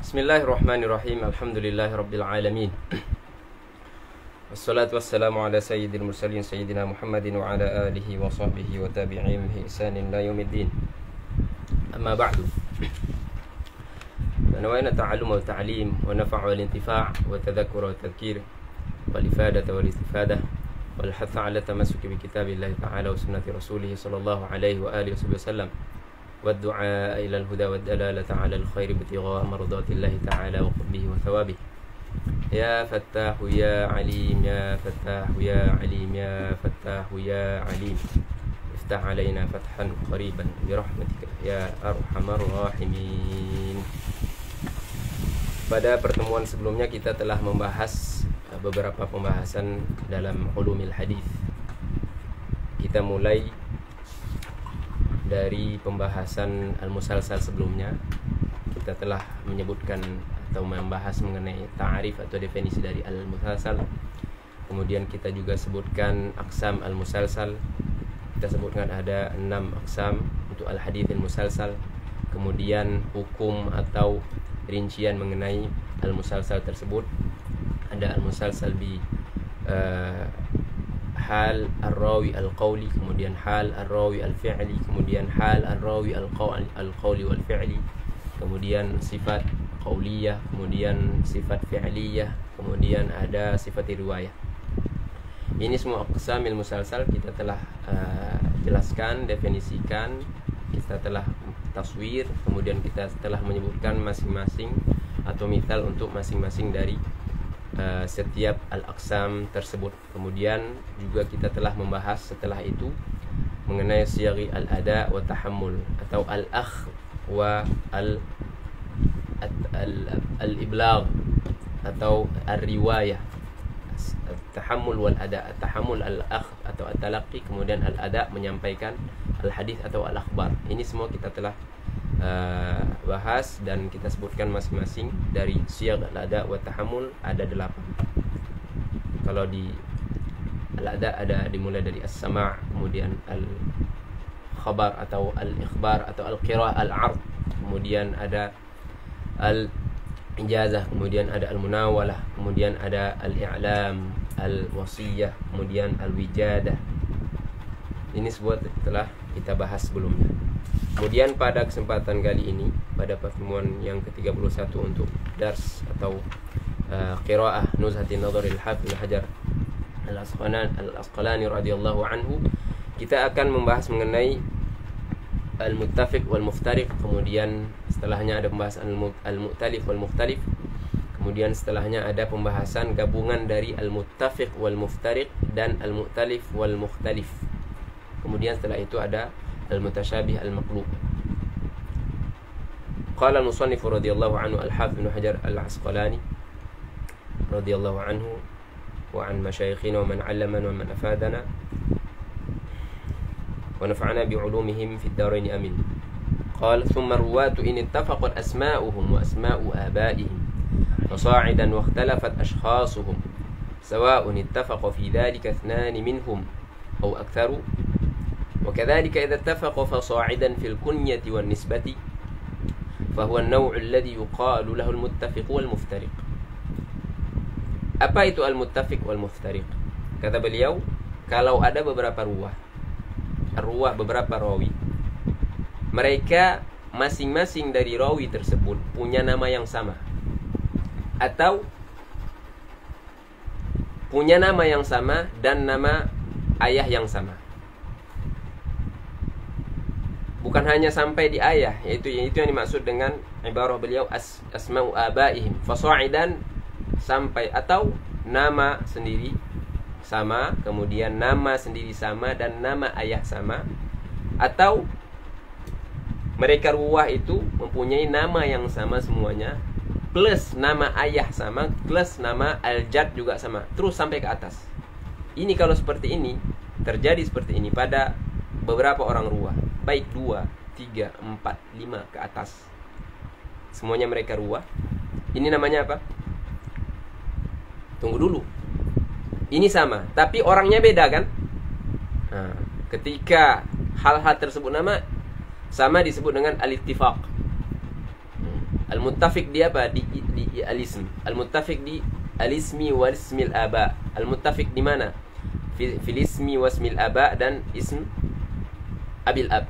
Bismillahirrahmanirrahim. Alhamdulillahirabbil alamin. Wassalatu wassalamu ala sayyidil mursalin sayyidina Muhammadin wa ala alihi wa sahbihi wa tabi'in bi ihsanin ila yaumiddin. Amma ba'du. Nawaitu ta'allum wa ta'lim wa naf' wal intifa' wa tadhakkur wa tadhkir wal ifadata wal istifadah wal hath 'ala tamassuk bi kitabillahi ta'ala wa sunnati rasulih sallallahu alaihi wa alihi wasallam. والدعاء إلى الهدى والدلالة على الخير ابتغاء مرضات الله تعالى وقربه وثوابه. يا فتاح يا عليم يا فتاح يا عليم يا فتاح يا عليم افتح علينا فتحا قريبا برحمتك يا أرحم الراحمين. Pada pertemuan sebelumnya kita telah membahas beberapa pembahasan dalam ulumil hadis. Kita mulai dari pembahasan al-musalsal sebelumnya. Kita telah menyebutkan atau membahas mengenai ta'arif atau definisi dari al-musalsal. Kemudian kita juga sebutkan aqsam al-musalsal. Kita sebutkan ada 6 aqsam untuk al-hadits al-musalsal. Kemudian hukum atau rincian mengenai al-musalsal tersebut. Ada al-musalsal bi hal ar-rawi al-qawli, kemudian hal ar-rawi al-fi'li, kemudian hal ar-rawi al-qawli wal-fi'li, kemudian sifat qawliyah, kemudian sifat fi'liyah, kemudian ada sifat riwayah. Ini semua aqsamil musalsal kita telah jelaskan, definisikan, kita telah taswir, kemudian kita telah menyebutkan masing-masing atau misal untuk masing-masing dari setiap al-aqsam tersebut. Kemudian juga kita telah membahas setelah itu mengenai siyaghi al-ada wa tahammul atau al-akh wa al-iblagh atau ar-riwayah. Tahammul wal ada, tahammul al-akh atau at-talaqqi, kemudian al-ada menyampaikan al-hadis atau al-akhbar. Ini semua kita telah bahas dan kita sebutkan masing-masing. Dari siyagh al-ada wa tahammul ada 8. Kalau di al-ada ada dimulai dari as-sama', kemudian al-khabar atau al-ikhbar atau al-qira'ah, al-'ard, kemudian ada al-ijazah, kemudian ada al-munawalah, kemudian ada al-i'lam, al-wasiyah, kemudian al-wijadah. Ini semua telah kita bahas sebelumnya. Kemudian pada kesempatan kali ini, pada pertemuan yang ke-31 untuk dars atau qiraah Nuzhatin Nadhar al-Hafidz Ibnu Hajar al-Asqalani radhiyallahu anhu, kita akan membahas mengenai al-muttafiq wal muftariq. Kemudian setelahnya ada pembahasan al-mu'talif wal mukhtalif. Kemudian setelahnya ada pembahasan gabungan dari al-muttafiq wal muftariq dan al-mu'talif wal mukhtalif. Kemudian setelah itu ada al-mutasyabih al-maqlub. Qala al-musannif radhiyallahu anhu al-Hafidz Ibnu Hajar al-Asqalani radhiyallahu anhu wa an masyayikhina wa man 'allamana wa man afadana wa nafa'ana bi 'ulumihim fid darain amin. Qala thumma ruwatu in ittafaqat asma'uhum wa asma'u aba'ihim fasa'idan wa ikhtalafat ashkhasuhum sawa'un ittafaqa fi dhalika ithnani minhum aw aktharu. وكذلك إذا اتفق فصاعدا في الكنية والنسبة فهو النوع الذي يقال له المتفق والمفترق. Apa itu al-muttafiq wal muftariq? Kata beliau, kalau ada beberapa ruwah beberapa rawi, mereka masing-masing dari rawi tersebut punya nama yang sama atau punya nama yang sama dan nama ayah yang sama. Bukan hanya sampai di ayah, yaitu yang dimaksud dengan ibarah beliau asma'u abaihim, fasa'idan sampai, atau nama sendiri sama, kemudian nama sendiri sama dan nama ayah sama, atau mereka ruwah itu mempunyai nama yang sama semuanya plus nama ayah sama plus nama al-jad juga sama, terus sampai ke atas. Ini kalau seperti ini, terjadi seperti ini pada beberapa orang ruwah, baik 2, 3, 4, 5 ke atas, semuanya mereka ruwah. Ini namanya apa? Tunggu dulu. Ini sama, tapi orangnya beda kan? Nah, ketika hal-hal tersebut nama sama disebut dengan al-ittifaq. Al-muttafiq di apa? Di al-ism. Al-muttafiq di al-ismi wal ismil aba. Al-muttafiq di mana? Fil ismi wasmil aba dan ism abil ab.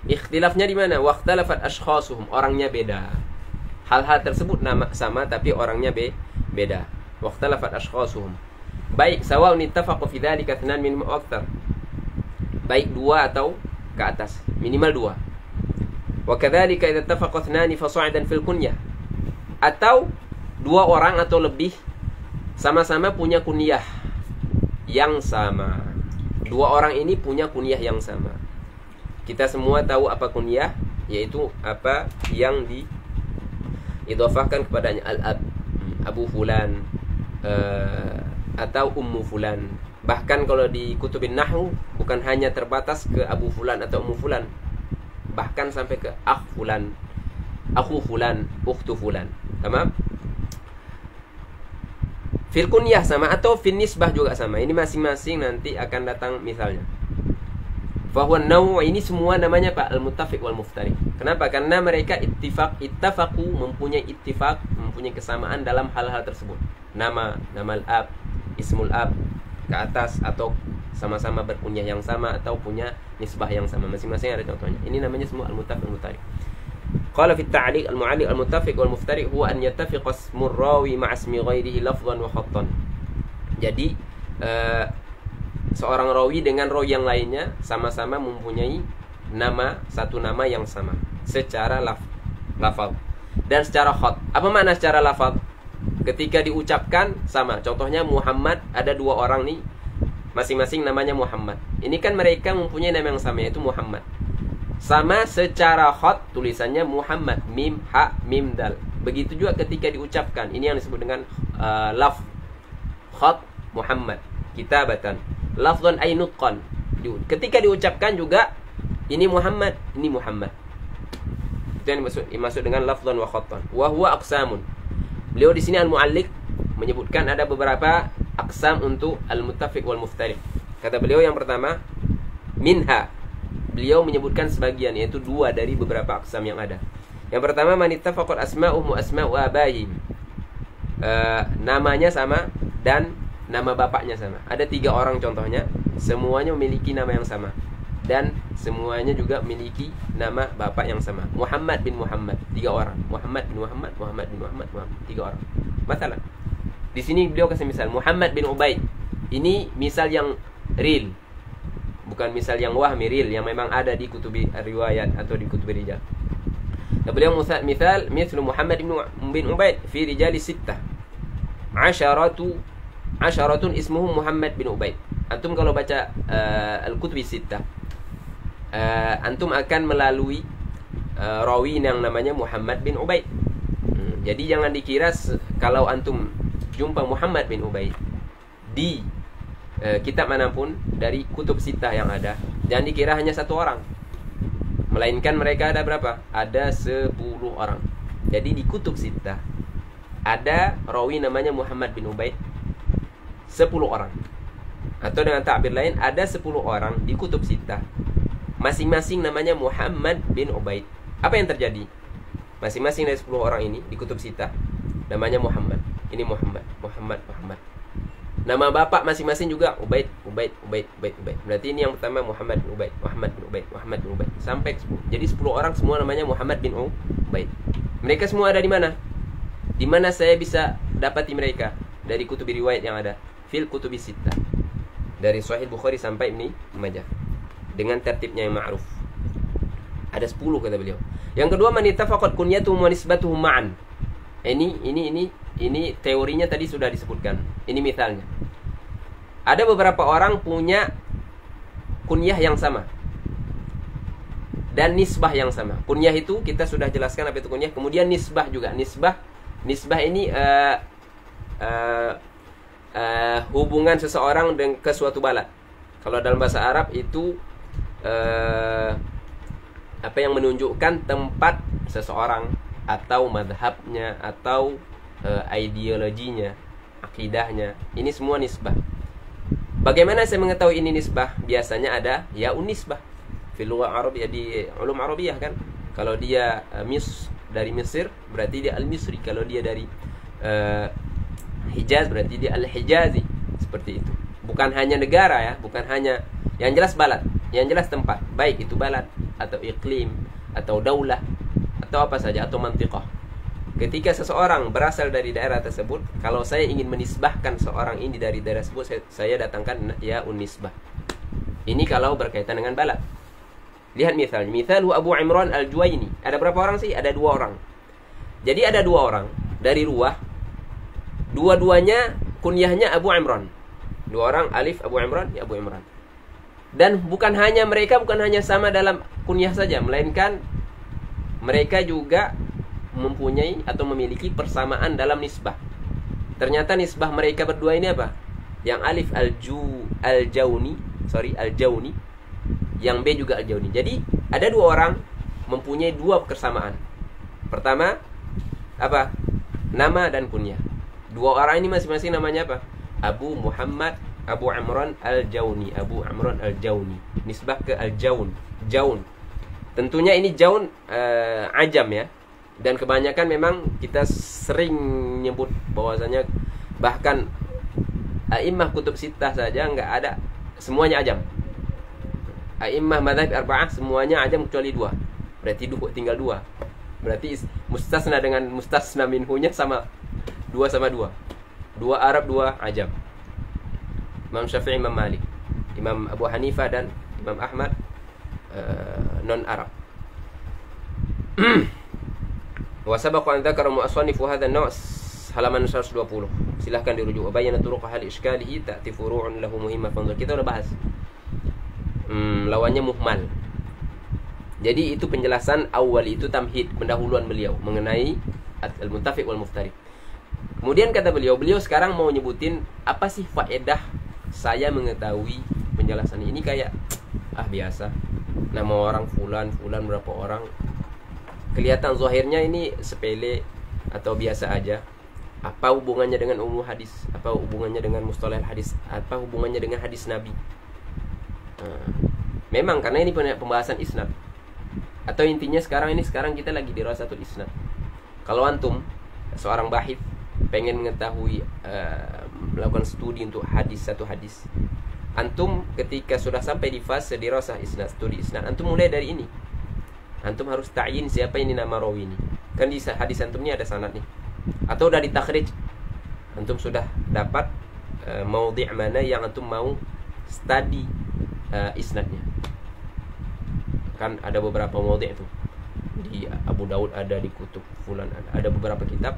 Ikhtilafnya di mana? Waqtalafat ashkhasuhum, orangnya beda. Hal-hal tersebut nama sama tapi orangnya beda. Waqtalafat ashkhasuhum. Baik, sawa'un ittafaqu fi dzalika ithnan min aktsar. Baik dua atau ke atas, minimal dua. Wa kadzalika idza ittafaqa ithnani fa sa'idan fil kunyah. Atau dua orang atau lebih sama-sama punya kunyah yang sama. Dua orang ini punya kunyah yang sama. Kita semua tahu apa kunyah, yaitu apa yang diidhafahkan kepadanya, al-ab, Abu Fulan, atau Ummu Fulan. Bahkan kalau di kutubin nahwu bukan hanya terbatas ke Abu Fulan atau Ummu Fulan, bahkan sampai ke akh Fulan, akhu Fulan, ukhtu Fulan. Tamam? Fil kunyah sama atau fil nisbah juga sama. Ini masing-masing nanti akan datang misalnya. Fahuwa naw', ini semua namanya Pak al-muttafiq wal muftariq. Kenapa? Karena mereka ittafaqu, mempunyai ittifaq, mempunyai kesamaan dalam hal-hal tersebut. Nama al-ab, ismul ab ke atas, atau sama-sama berkunyah yang sama atau punya nisbah yang sama. Masing-masing ada contohnya. Ini namanya semua al-muttafiq wal muftariq. Qala fi at-ta'liq al-mu'alliq al-muttafiq wal muftariq huwa an yattafiqa ismu rawi ma'a ismi ghairihi lafdhan wa khattan. Jadi seorang rawi dengan rawi yang lainnya sama-sama mempunyai nama, satu nama yang sama secara lafaz dan secara khat. Apa makna secara lafaz? Ketika diucapkan sama. Contohnya Muhammad, ada dua orang nih, masing-masing namanya Muhammad. Ini kan mereka mempunyai nama yang sama, yaitu Muhammad. Sama secara khat, tulisannya Muhammad, mim ha mim dal. Begitu juga ketika diucapkan. Ini yang disebut dengan laf. Khat Muhammad, kitabatan. Lafdhan ay nutqan. Ketika diucapkan juga ini Muhammad, ini Muhammad. Itu yang dimaksud dengan lafdhan wa khattan. Wa huwa aqsamun. Beliau di sini al-mu'alliq menyebutkan ada beberapa aqsam untuk al-muttafiq wal muftariq. Kata beliau yang pertama, minha. Beliau menyebutkan sebagian, yaitu dua dari beberapa aqsam yang ada. Yang pertama, man ittafaqat asma'uhum wa asma'u abaihim. Namanya sama dan nama bapaknya sama. Ada 3 orang contohnya, semuanya memiliki nama yang sama dan semuanya juga memiliki nama bapak yang sama. Muhammad bin Muhammad, 3 orang. Muhammad bin Muhammad, Muhammad bin Muhammad, 3 orang. Masalah. Di sini beliau kasih misal Muhammad bin Ubaid. Ini misal yang real. Bukan misal yang wahmi, real, yang memang ada di kutubi riwayat atau di kutubi rijal. Nah, beliau misal misal Muhammad bin Ubaid fi rijali sittah. Asyaratun ismuhum Muhammad bin Ubaid. Antum kalau baca al-kutubi sittah, antum akan melalui rawi yang namanya Muhammad bin Ubaid. Jadi jangan dikira kalau antum jumpa Muhammad bin Ubaid di kitab manapun dari kutub sittah yang ada, jangan dikira hanya 1 orang, melainkan mereka ada berapa? Ada 10 orang. Jadi di kutub sittah ada rawi namanya Muhammad bin Ubaid 10 orang. Atau dengan ta'bir lain, ada 10 orang di kutub sittah, masing-masing namanya Muhammad bin Ubaid. Apa yang terjadi? Masing-masing dari 10 orang ini di kutub sittah namanya Muhammad. Ini Muhammad. Nama bapak masing-masing juga Ubaid. Berarti ini yang pertama Muhammad bin Ubaid, sampai 10. Jadi 10 orang semua namanya Muhammad bin Ubaid. Mereka semua ada di mana? Di mana saya bisa dapati mereka? Dari kutub riwayat yang ada. Fil kutubi sittah. Dari Sahih Bukhari sampai Ibnu Majah. Dengan tertibnya yang ma'ruf. Ada 10 kata beliau. Yang kedua, man ittafaqat kunyatuhum wa nisbatuhum ma'an. Ini teorinya tadi sudah disebutkan. Ini misalnya. Ada beberapa orang punya kunyah yang sama dan nisbah yang sama. Kunyah itu kita sudah jelaskan apa itu kunyah. Kemudian nisbah juga. Nisbah ini hubungan seseorang dengan ke suatu balad. Kalau dalam bahasa Arab itu apa yang menunjukkan tempat seseorang atau madhabnya atau ideologinya, akidahnya. Ini semua nisbah. Bagaimana saya mengetahui ini nisbah? Biasanya ada ya unisbah fil lughah Arabiyah, di ulum Arabiyah kan. Kalau dia dari Mesir berarti dia Al-Misri. Kalau dia dari Hijaz berarti dia Al-Hijazi. Seperti itu. Bukan hanya negara ya, bukan hanya yang jelas balad, yang jelas tempat, baik itu balad atau iklim atau daulah atau apa saja atau mantiqah. Ketika seseorang berasal dari daerah tersebut, kalau saya ingin menisbahkan seorang ini dari daerah tersebut, saya datangkan ya unisbah. Ini kalau berkaitan dengan balad. Lihat misalnya, misalnya Abu Imran Al-Juwaini. Ada berapa orang sih? Ada 2 orang. Jadi ada 2 orang dari Ruwah. Dua-duanya kunyahnya Abu Imran. 2 orang alif Abu Imran, ya Abu Imran. Dan bukan hanya mereka, bukan hanya sama dalam kunyah saja, melainkan mereka juga mempunyai atau memiliki persamaan dalam nisbah. Ternyata nisbah mereka berdua ini apa? Yang alif Al-Jauni, yang B juga Al-Jauni. Jadi ada 2 orang mempunyai 2 kesamaan. Pertama apa? Nama dan kunyah. 2 orang ini masing-masing namanya apa? Abu Muhammad Abu Imran Al-Jauni. Abu Imran Al-Jauni. Nisbah ke Al-Jaun. Jaun. Tentunya ini Jaun ajam ya. Dan kebanyakan memang kita sering nyebut bahwasanya bahkan a'immah kutub sittah saja nggak ada, semuanya ajam. A'immah madzhab arba'ah semuanya ajam kecuali 2. Berarti tinggal 2. Berarti mustasna dengan mustasna minhunya sama 2 sama 2. 2 Arab, 2 ajam. Imam Syafi'i, Imam Malik, Imam Abu Hanifah dan Imam Ahmad non-Arab. Wa sabaqa an dzakara mu'assannifu hadha an-naw' halaman 120. Silahkan dirujuk. Bayyana turuq hal iskalihi ta'ti furu'un lahu muhimmah fanzur. Kita udah bahas. Lawannya muhmal. Jadi itu penjelasan awal, itu tamhid, pendahuluan beliau mengenai al-muttafiq wal muftariq. Kemudian kata beliau sekarang mau nyebutin apa sih faedah saya mengetahui penjelasan ini. Kayak biasa, nama orang fulan berapa orang, kelihatan zahirnya ini sepele atau biasa aja. Apa hubungannya dengan umum hadis? Apa hubungannya dengan mustalah hadis? Apa hubungannya dengan hadis Nabi? Memang karena ini pembahasan isnad. Atau intinya sekarang kita lagi di rasatul isnad. Kalau antum seorang bahith pengen mengetahui melakukan studi untuk satu hadis, antum ketika sudah sampai di fase dirasah isnad, studi isnad, antum mulai dari ini. Antum harus ta'yin siapa ini nama rawi ini. Kan di hadis antum ini ada sanad nih. Atau udah ditakhrij, antum sudah dapat maudhi' mana yang antum mau study isnadnya. Kan ada beberapa maudhi' itu. Di Abu Daud ada, di kutub fulan ada beberapa kitab.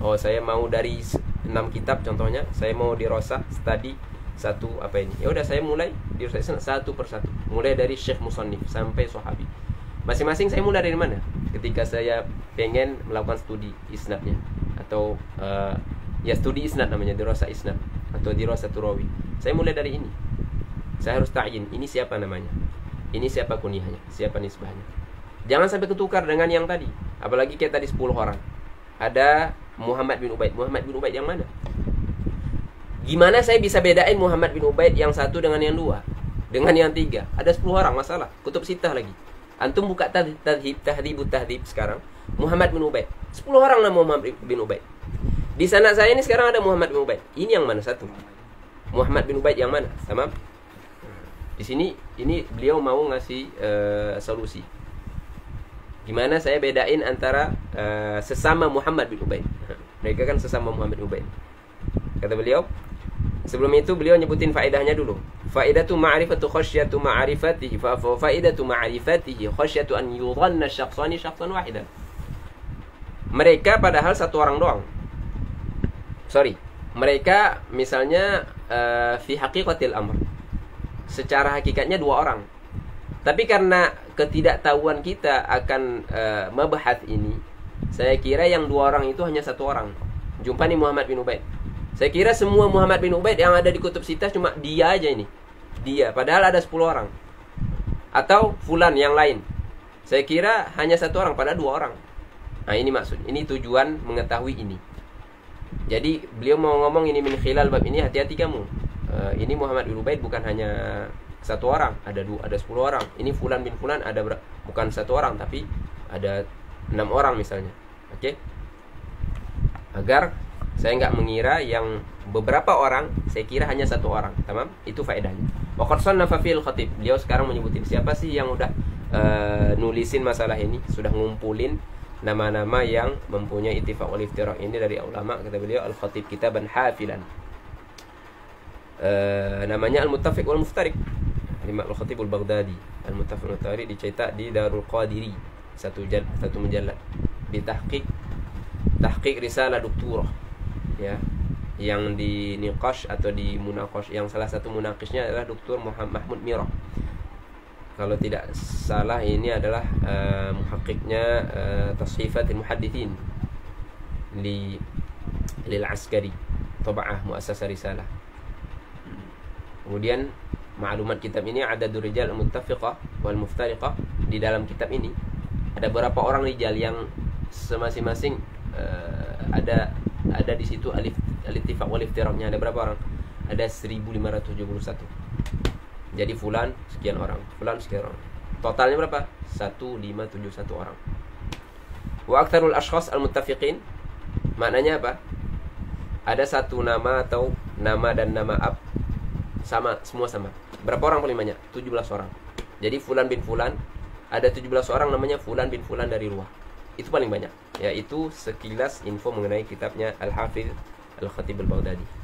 Oh, saya mau dari 6 kitab contohnya, saya mau dirasah study satu apa ini. Ya udah, saya mulai dirasah satu persatu. Mulai dari Syekh Musannif sampai sahabi. Masing-masing saya mulai dari mana? Ketika saya pengen melakukan studi isnadnya, atau ya studi isnad namanya, dirasah isnad atau dirasah turawi. Saya mulai dari ini. Saya harus ta'yin ini siapa namanya, ini siapa kunyahnya, siapa nisbahnya. Jangan sampai ketukar dengan yang tadi. Apalagi kayak tadi 10 orang. Ada Muhammad bin Ubaid. Muhammad bin Ubaid yang mana? Gimana saya bisa bedain Muhammad bin Ubaid yang 1 dengan yang 2, dengan yang 3? Ada 10 orang, masalah. Kutub sittah lagi. Antum buka tahdhibut tahdhib sekarang, Muhammad bin Ubaid. 10 orang nama Muhammad bin Ubaid. Di sana saya ini sekarang ada Muhammad bin Ubaid. Ini yang mana satu? Muhammad bin Ubaid yang mana? Tamam? Di sini ini beliau mau ngasih solusi. Gimana saya bedain antara sesama Muhammad bin Ubaid? Mereka kan sesama Muhammad bin Ubaid. Kata beliau, sebelum itu beliau nyebutin faedahnya dulu. Faedatu ma'rifatu khasyatu ma'rifatihi. Faedatu ma'rifatihi khasyatu an yudhanna syakhsani syakhsan wahidan. Mereka padahal satu orang doang. Mereka misalnya fi haqiqatil amr, secara hakikatnya 2 orang. Tapi karena ketidaktahuan kita akan mabahats ini, saya kira yang 2 orang itu hanya 1 orang. Jumpa nih Muhammad bin Ubaid. Saya kira semua Muhammad bin Ubaid yang ada di kutub sittah cuma dia aja ini. Dia, padahal ada 10 orang. Atau fulan yang lain. Saya kira hanya 1 orang, padahal 2 orang. Nah, ini maksud. Ini tujuan mengetahui ini. Jadi beliau mau ngomong ini min khilal bab ini, hati-hati kamu. Ini Muhammad bin Ubaid bukan hanya 1 orang, ada 10 orang. Ini fulan bin fulan ada bukan 1 orang, tapi ada 6 orang misalnya. Oke? Agar saya nggak mengira yang beberapa orang, saya kira hanya 1 orang. Tamam? Itu faedahnya. Wa qad sannafa fil khatib. Beliau sekarang menyebutin siapa sih yang udah nulisin masalah ini, sudah ngumpulin nama-nama yang mempunyai ittifaq wal iftiraq ini dari ulama. Kata beliau al-khatib kitaban hafilan. Namanya Al-Muttafiq wal Muftariq. Imam Al-Khatib Al-Baghdadi. Al-Muttafiq wal Muftariq dicetak di Darul Qadiri, satu mujallad. Tahqiq risalah doktorah. Ya. Yang di niqash atau di munaqash, yang salah satu munaqisnya adalah Dr. Mahmud Mirah. Kalau tidak salah ini adalah muhaqqiqnya Tashifatul Muhaddithin lil Askari, Tab'ah Muassasah Risalah. Kemudian maklumat kitab ini ada rijal al-muttafiqah wal muftariqah. Di dalam kitab ini ada beberapa orang rijal yang masing-masing ada di situ al-ittifaq wal iftiraqnya. Ada berapa orang? Ada 1571. Jadi fulan sekian orang, fulan sekian orang. Totalnya berapa? 1571 orang. Wa aktsarul ashkhas al-muttafiqin, maknanya apa? Ada satu nama atau nama dan nama ab sama, semua sama. Berapa orang paling banyak? 17 orang. Jadi fulan bin fulan, ada 17 orang namanya fulan bin fulan dari luar. Itu paling banyak. Yaitu sekilas info mengenai kitabnya Al-Hafiz Al-Khatib Al-Baghdadi.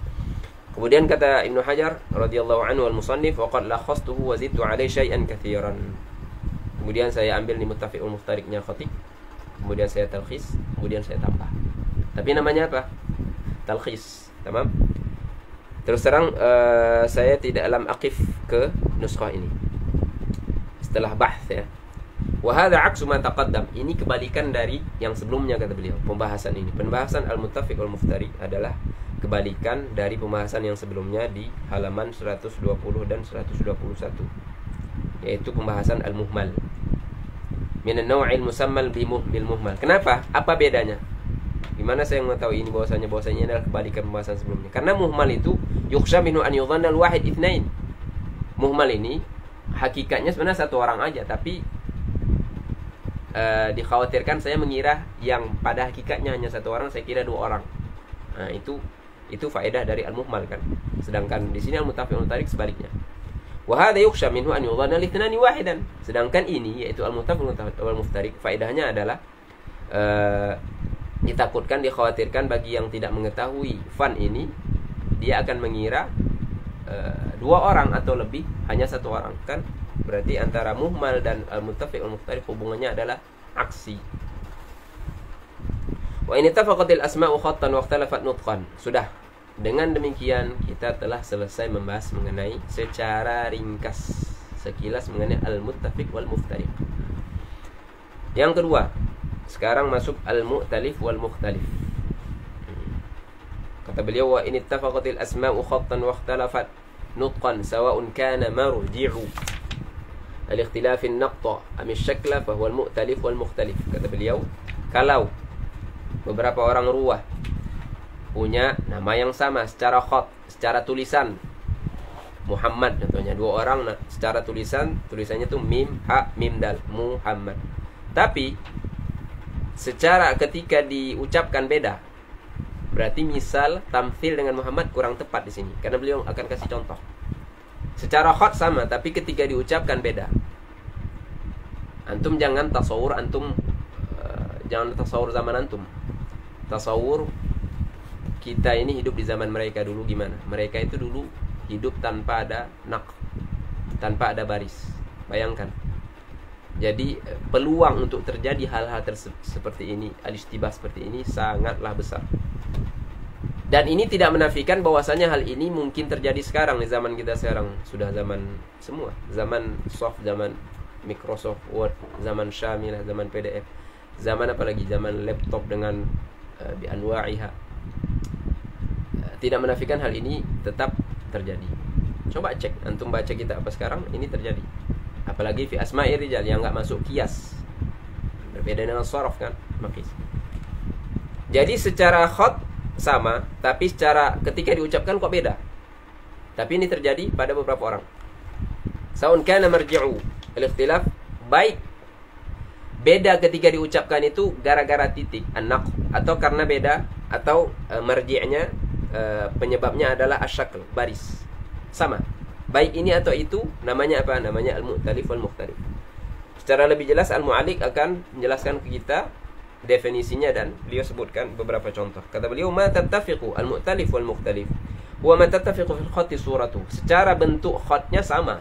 Kemudian kata Ibnu Hajar radhiyallahu anhu al-musannif, wa qad lakhastuhu wa zidtu alaihi syai'an katsiran. Kemudian saya ambil di Muttafiq wal Muftariqnya Khatib. Kemudian saya talkhis, kemudian saya tambah. Tapi namanya apa? Talkhis. Tamam? Terus terang saya tidak alam aqif ke nuskhah ini. Setelah bahth ya. Wa hadza 'aksu ma taqaddam. Ini kebalikan dari yang sebelumnya kata beliau. Pembahasan ini. Pembahasan Al-Muttafiq wal Muftariq adalah kebalikan dari pembahasan yang sebelumnya di halaman 120 dan 121. Yaitu pembahasan Al-Muhmal. Min an-naw'il musammal bil muhmal. Kenapa? Apa bedanya? Gimana saya mengetahui ini bahwasanya adalah kebalikan pembahasan sebelumnya? Karena muhmal itu yukhsha minhu an yudhanna al-wahid itsnain. Muhmal ini hakikatnya sebenarnya 1 orang aja, tapi dikhawatirkan saya mengira yang pada hakikatnya hanya 1 orang, saya kira 2 orang. Nah, itu faedah dari al-muhmal kan. Sedangkan di sini al-muttafiq wal muftariq sebaliknya. Wa hadza yukhsha minhu an yudhanna al-ithnani wahidan. Sedangkan ini yaitu al-muttafiq wal muftariq faedahnya adalah ditakutkan, dikhawatirkan bagi yang tidak mengetahui fan ini, dia akan mengira 2 orang atau lebih hanya 1 orang kan. Berarti antara muhmal dan al-muttafiq wal muftariq hubungannya adalah aksi. Wa in ittafaqatil asma'u khattan wa ikhtalafat nutqan. Sudah. Dengan demikian kita telah selesai membahas mengenai secara ringkas sekilas mengenai al-muttafiq wal muftariq. Yang kedua, sekarang masuk al-mu'talif wal mukhtalif. Kata beliau, wa in ittafaqatil asma'u khattan wa ikhtalafat nutqan sawa'un kana marji'u al-ikhtilaf an-naqta am asy-syakla fa huwa al-mu'talif wal mukhtalif. Kata beliau, kalau beberapa orang ruwah punya nama yang sama secara khat, secara tulisan, Muhammad contohnya, 2 orang secara tulisannya tuh mim ha mim dal, Muhammad. Tapi secara ketika diucapkan beda. Berarti misal tamthil dengan Muhammad kurang tepat di sini, karena beliau akan kasih contoh. Secara khat sama, tapi ketika diucapkan beda. Antum jangan tasawur jangan tasawur zaman antum. Tasawur kita ini hidup di zaman mereka dulu gimana? Mereka itu dulu hidup tanpa ada tanpa ada baris. Bayangkan. Jadi peluang untuk terjadi hal-hal seperti ini, al-istibah seperti ini sangatlah besar. Dan ini tidak menafikan bahwasanya hal ini mungkin terjadi sekarang di zaman kita sekarang. Sudah zaman semua, zaman soft, zaman Microsoft Word, zaman Syamilah, zaman PDF, zaman apalagi zaman laptop dengan bi anwa'iha. Tidak menafikan hal ini tetap terjadi. Coba cek, antum baca kitab apa sekarang, ini terjadi. Apalagi fi asma'i rijal yang enggak masuk qiyas. Berbeda dengan sharaf kan, makis. Jadi secara khat sama, tapi secara ketika diucapkan kok beda. Tapi ini terjadi pada beberapa orang. Saun kana marji'u al-ikhtilaf, baik beda ketika diucapkan itu gara-gara titik anak, atau karena beda, atau marji'nya, penyebabnya adalah asyakl, baris. Sama. Baik ini atau itu namanya apa? Namanya al-mu'talif wal-mukhtalif. Secara lebih jelas al-mu'alliq akan menjelaskan ke kita definisinya, dan beliau sebutkan beberapa contoh. Kata beliau, ma tattafiqu al-mu'talif wal-mukhtalif wa ma tattafiqu fil khatti suratu. Secara bentuk khatnya sama.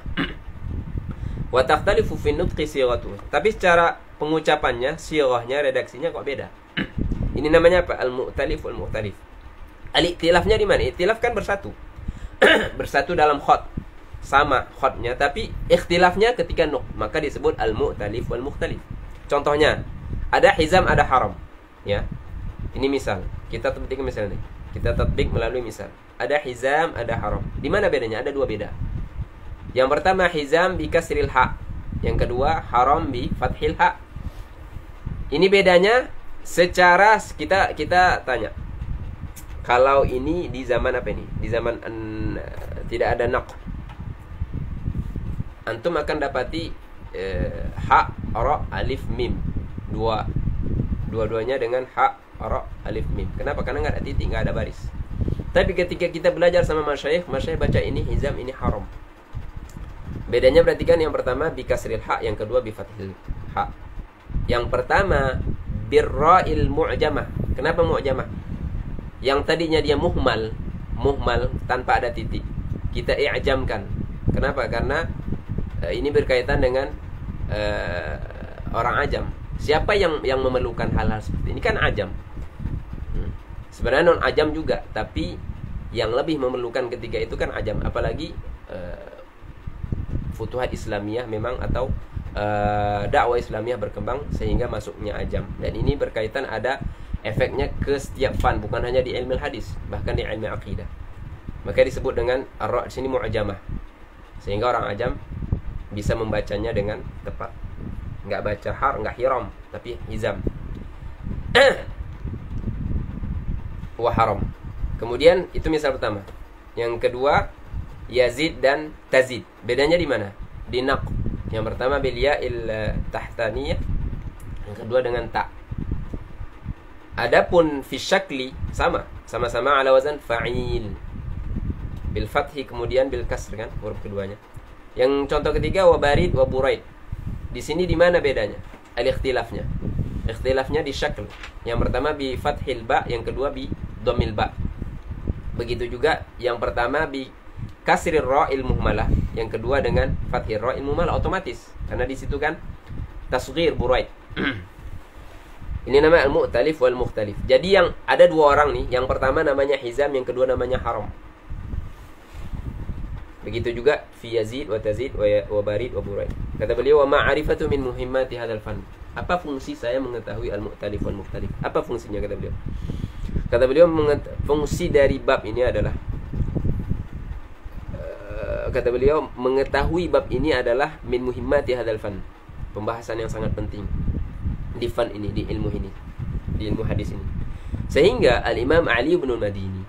Wa takhtalifu fi nutqi sighatu. Tapi secara pengucapannya, sighahnya, redaksinya kok beda. Ini namanya apa? Al-mu'talif wal-mukhtalif. Al-iktilafnya di mana? Iktilaf kan bersatu. Bersatu dalam khat. Sama khatnya, tapi ikhtilafnya ketika nuk, maka disebut al-mu'talif wal-mukhtalif. Contohnya, ada hizam, ada haram. Ya. Ini misal. Kita tatbik misal nih. Kita tatbik melalui misal. Ada hizam, ada haram. Di mana bedanya? Ada dua beda. Yang pertama hizam bi kasril ha. Yang kedua haram bi fathil ha. Ini bedanya secara kita tanya. Kalau ini di zaman apa ini? Di zaman tidak ada naq. Antum akan dapati ha, ra, alif, mim. Dua-duanya dengan ha, ra, alif, mim. Kenapa? Karena nggak ada titik, nggak ada baris. Tapi ketika kita belajar sama masyayikh baca ini hizam, ini haram. Bedanya berarti kan yang pertama bi kasril ha, yang kedua bi fathil ha. Yang pertama birra'il mu'jamah. Kenapa mu'jamah? Yang tadinya dia muhmal tanpa ada titik, kita i'jamkan. Kenapa? Karena ini berkaitan dengan orang ajam. Siapa yang memerlukan hal-hal seperti ini? Kan ajam. Sebenarnya non ajam juga, tapi yang lebih memerlukan ketika itu kan ajam. Apalagi futuhat Islamiyah memang, atau dakwah Islamiyah berkembang sehingga masuknya ajam. Dan ini berkaitan, ada efeknya ke setiap fan, bukan hanya di ilmu hadis, bahkan di ilmu akidah. Maka disebut dengan ar-ra' di sini mu'jamah. Sehingga orang ajam bisa membacanya dengan tepat. Enggak baca har, enggak hiram, tapi hizam. Wa haram. Kemudian itu misal pertama. Yang kedua yazid dan tazid. Bedanya di mana? Di naq. Yang pertama bil ya'il tahtaniyah, yang kedua dengan ta. Adapun fi syakli sama-sama ala wazan fa'il. Bil fathi kemudian bil kasr kan huruf keduanya. Yang contoh ketiga wa barid wa buraid. Di sini di mana bedanya? Al-ikhtilafnya. Ikhtilafnya di syakl. Yang pertama bi fathil ba, yang kedua bi dhammil ba. Begitu juga yang pertama bi kasrir ra'il muhmalah, yang kedua dengan fathir ra'il muhmalah, otomatis. Karena di situ kan tasghir buraid. Ini namanya al-mu'talif wal mukhtalif. Jadi yang ada dua orang nih, yang pertama namanya hizam, yang kedua namanya haram. Begitu juga fi yazid wa tazid wa barid wa buraid. Kata beliau, wa ma'rifatu min muhimmati hadzal fan. Apa fungsi saya mengetahui al-mu'talif wal mukhtalif? Apa fungsinya kata beliau? Kata beliau, fungsi dari bab ini adalah kata beliau, mengetahui bab ini adalah min muhimmati hadzal fan. Pembahasan yang sangat penting di fan ini, di ilmu ini, di ilmu hadis ini. Sehingga Al-Imam Ali bin Madini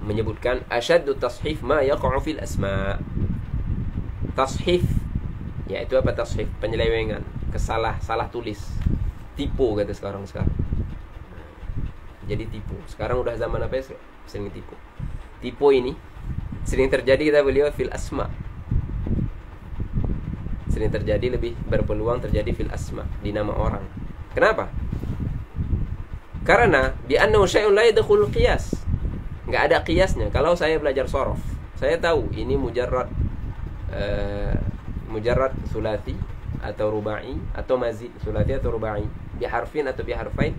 menyebutkan asyaddu tashif ma yaqa'u fil asma. Tashif, yaitu apa tashif? Penyelewengan, salah tulis, tipu kata sekarang. Jadi tipu. Sekarang udah zaman apa ya? Sering tipu. Tipu ini sering terjadi, kata beliau, fil asma. Sering terjadi, lebih berpeluang terjadi fil asma, di nama orang. Kenapa? Karena bi annahu syai'un la yadkhulul qiyas. Enggak ada qiyasnya. Kalau saya belajar shorof, saya tahu ini mujarrad sulati atau rubai atau mazid, sulati atau rubai, bi harfin atau bi harfain.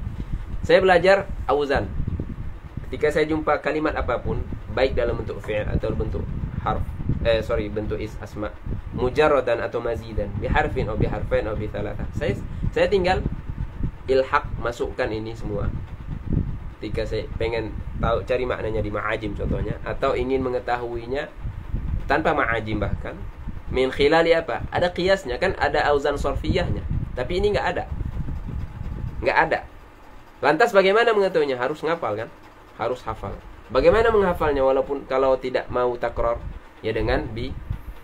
Saya belajar auzan. Ketika saya jumpa kalimat apapun, baik dalam bentuk fi'il atau bentuk harf, bentuk asma, mujarradan atau mazidan, bi harfin atau bi harfain atau bi thalatha. Saya tinggal ilhaq, masukkan ini semua. Ketika saya pengen tahu, cari maknanya di ma'ajim contohnya, atau ingin mengetahuinya tanpa ma'ajim bahkan, min khilali apa? Ada qiyasnya kan, ada auzan sorfiyahnya. Tapi ini enggak ada. Lantas bagaimana mengetahuinya? Harus ngapal kan? Harus hafal. Bagaimana menghafalnya walaupun kalau tidak mau takror? Ya dengan bi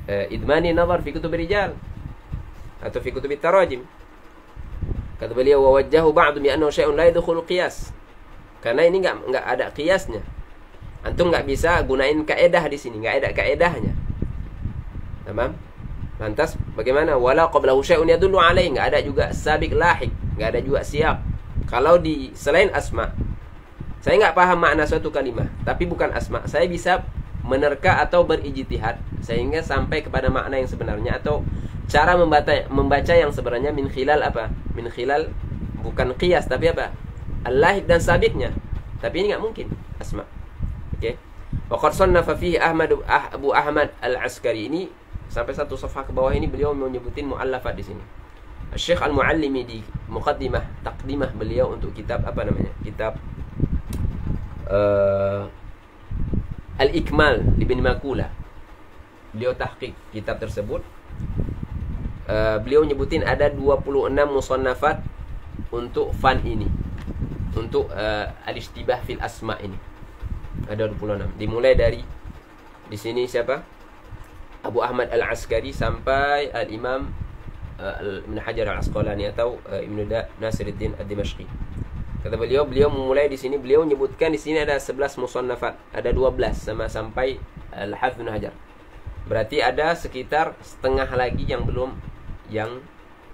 idmani nazar fi kutub rijal atau fi kutub tarajim. Kata beliau, wa wajjahu ba'du bi annahu syai'un la yadkhulu qiyas. Karena ini enggak ada qiyasnya. Antum enggak bisa gunain kaidah di sini, enggak ada kaidahnya. Tamam? Lantas bagaimana? Wala qablahu syai'un yadullu alaihi, enggak ada juga sabiq lahik, enggak ada juga siyaq. Kalau di selain asma, saya enggak paham makna suatu kalimat, tapi bukan asma, saya bisa menerka atau berijtihad sehingga sampai kepada makna yang sebenarnya atau cara membaca yang sebenarnya min khilal apa? Min khilal bukan qiyas tapi apa? Al-lahik dan sabiqnya. Tapi ini enggak mungkin asma. Oke. Wa qad sannafa fihi Abu Ahmad Al-Askari, ini sampai satu safhah ke bawah ini beliau menyebutin muallafat di sini. Syekh Al-Muallimi di muqaddimah taqdimah beliau untuk kitab apa namanya? Kitab Al-Ikmal Ibn Makula. Beliau tahqiq kitab tersebut. Beliau nyebutin ada 26 musannafat untuk fan ini. Untuk al-ishtibah fil asma ini. Ada 26. Dimulai dari di sini siapa? Abu Ahmad Al-Askari sampai Al-Imam Ibn Hajar Al-Asqalani atau Ibn Nasiruddin Ad-Dimashqi. Kata beliau memulai di sini, beliau menyebutkan di sini ada 11 musannafat, ada 12 sama sampai Al-Hafidz Ibn Hajar. Berarti ada sekitar setengah lagi yang belum, yang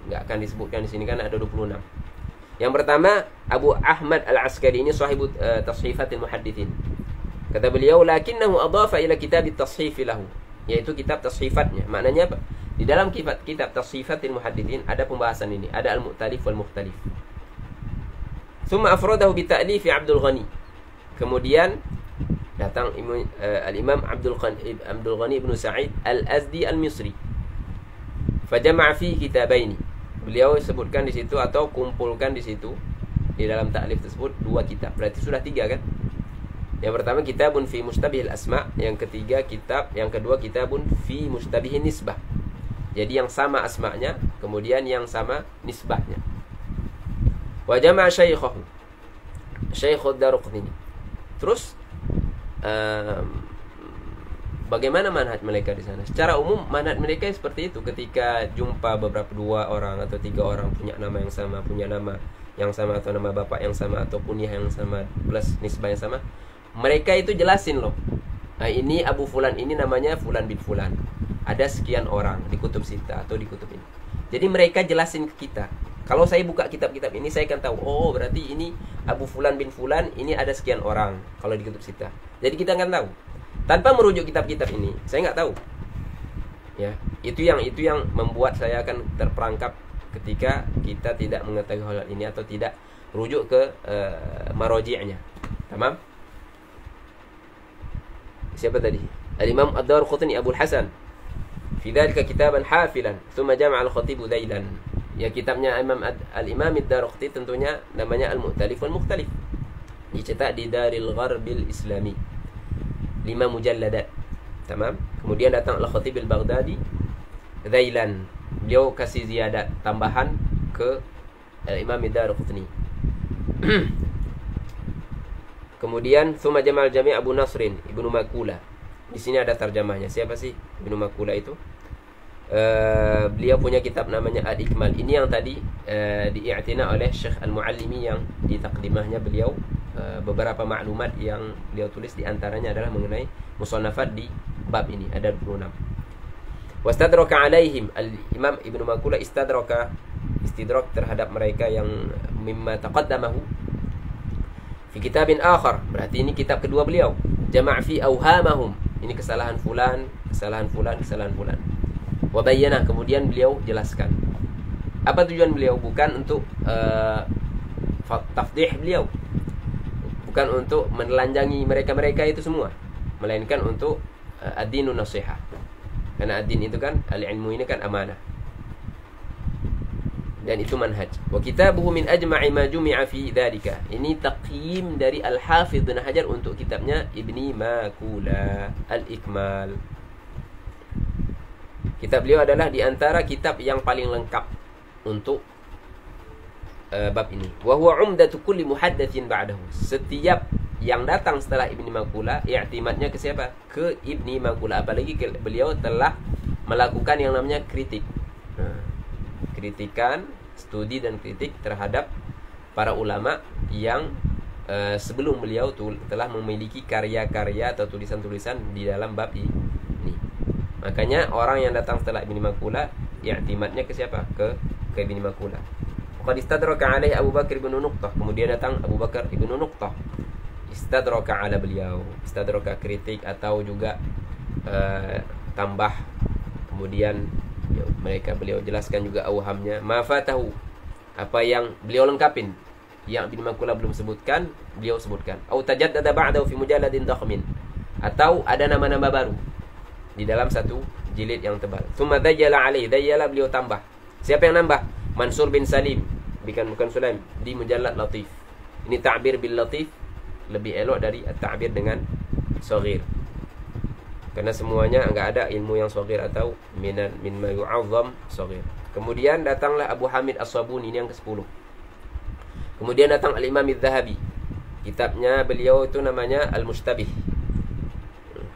enggak akan disebutkan di sini kan ada 26. Yang pertama Abu Ahmad Al-Askari ini sahibu tashifatil muhaddithin. Kata beliau, lakinnahu adhafa ila kitab at-tashif lahu, yaitu kitab tashifatnya. Maknanya apa? Di dalam kitab tashifatil muhaddithin ada pembahasan ini, ada al-mu'talif wal mukhtalif. Thumma afradahu bi ta'lifi Abdul Ghani. Kemudian datang al-Imam Abdul Ghani Ibn Sa'id Al-Azdi Al-Misri. Fajama'a fi kitabaini. Beliau sebutkan di situ atau kumpulkan di situ di dalam ta'lif tersebut 2 kitab. Berarti sudah 3 kan? Yang pertama kitabun fi mustabihil asma, yang kedua kitabun fi mustabihin nisbah. Jadi yang sama asma'nya, kemudian yang sama nisbahnya. Wa jama'a syaikhahu Syekh Ad-Darqutni. Terus bagaimana manhaj mereka di sana? Secara umum manhaj mereka seperti itu. Ketika jumpa beberapa 2 orang atau 3 orang punya nama yang sama, punya nama yang sama atau nama bapak yang sama atau kunyah yang sama plus nisbah yang sama, mereka itu jelasin loh. Nah, ini Abu Fulan ini namanya Fulan bin Fulan. Ada sekian orang di kutub sita atau di kutub ini. Jadi mereka jelasin ke kita. Kalau saya buka kitab-kitab ini, saya akan tahu, oh berarti ini Abu Fulan bin Fulan, ini ada sekian orang kalau di kutub sita. Jadi kita akan tahu. Tanpa merujuk kitab-kitab ini, saya nggak tahu. Ya, itu yang membuat saya akan terperangkap ketika kita tidak mengetahui hal ini atau tidak rujuk ke maroji'nya. Tamam? Siapa tadi? Al-Imam Ad-Darqutni Abu Hasan. Fi dzalika kitaban hafilan, thumma jama'a al-Khatib dailan. Ya, kitabnya Al-Imam Ad-Darqutni tentunya namanya Al-Mu'talif wal Mukhtalif. Dicetak di Daril Gharbil Islami. 5 mujalladat. Tamam? Kemudian datang Al-Khatib Al-Baghdadi dailan. Beliau kasih ziyadat tambahan ke Al-Imam Ad-Darqutni. Kemudian Tsumma Jamal Jami' Abu Nasrin Ibnu Makula. Di sini ada terjemahnya. Siapa sih Ibnu Makula itu? Beliau punya kitab namanya Al-Ikmal. Ini yang tadi diiktina oleh Syekh Al-Muallimi, yang di takdimahnya beliau beberapa maklumat yang beliau tulis, di antaranya adalah mengenai musannafat di bab ini, ada 26. Wastadraka alaihim, Al-Imam Ibnu Makula istidrak terhadap mereka yang mimma taqaddamahu fi kitabin akhar. Berarti ini kitab kedua beliau. Jama' fi awhamahum. Ini kesalahan fulan, kesalahan fulan, kesalahan fulan. Wa bayyana, kemudian beliau jelaskan. Apa tujuan beliau? Bukan untuk tafdih beliau, bukan untuk menelanjangi mereka-mereka itu semua, melainkan untuk ad-dinun nasihah. Karena ad-din itu kan, al-ilmu ini kan amanah. Dan itu manhaj. Wa kitabuhu min ajma'i ma jumi'a fi dzalika. Ini taqyim dari Al-Hafidz Ibnu Hajar untuk kitabnya Ibni Makula Al-Ikmal. Kitab beliau adalah di antara kitab yang paling lengkap untuk bab ini. Wa huwa umdatu kulli muhaddatsin ba'dahu. Setiap yang datang setelah Ibni Makula, i'timadnya ke siapa? Ke Ibni Makula. Apalagi beliau telah melakukan yang namanya kritik. Kritikan studi dan kritik terhadap para ulama yang sebelum beliau telah memiliki karya-karya atau tulisan-tulisan di dalam bab ini. Makanya orang yang datang setelah Ibnu Makula, i'timadnya ke siapa? Ke Ibnu Makula. Qad istadraka alaihi Abu Bakar bin Nuqtah. Kemudian datang Abu Bakar bin Nuqtah. Istadraka ala beliau. Istadraka kritik atau juga tambah. Kemudian beliau jelaskan juga awhamnya. Ma fatahu, apa yang beliau lengkapin, yang Ibnu Makula belum sebutkan, beliau sebutkan. Au tajaddada ba'dahu fi mujalladin dakhmin, atau ada nama-nama baru di dalam satu jilid yang tebal. Tsumma dayyala alaihi, dayyala beliau tambah. Siapa yang nambah? Mansur bin Salim, bukan Sulaim, di mujallad Latif. Ini ta'bir bil latif lebih elok dari ta'bir dengan shaghir. Karena semuanya enggak ada ilmu yang shaghir atau min ma yu'azzam shaghir. Kemudian datanglah Abu Hamid As-Sabuni, ini yang ke-10. Kemudian datang Al-Imam Az-Zahabi. Kitabnya beliau itu namanya Al-Mustabih.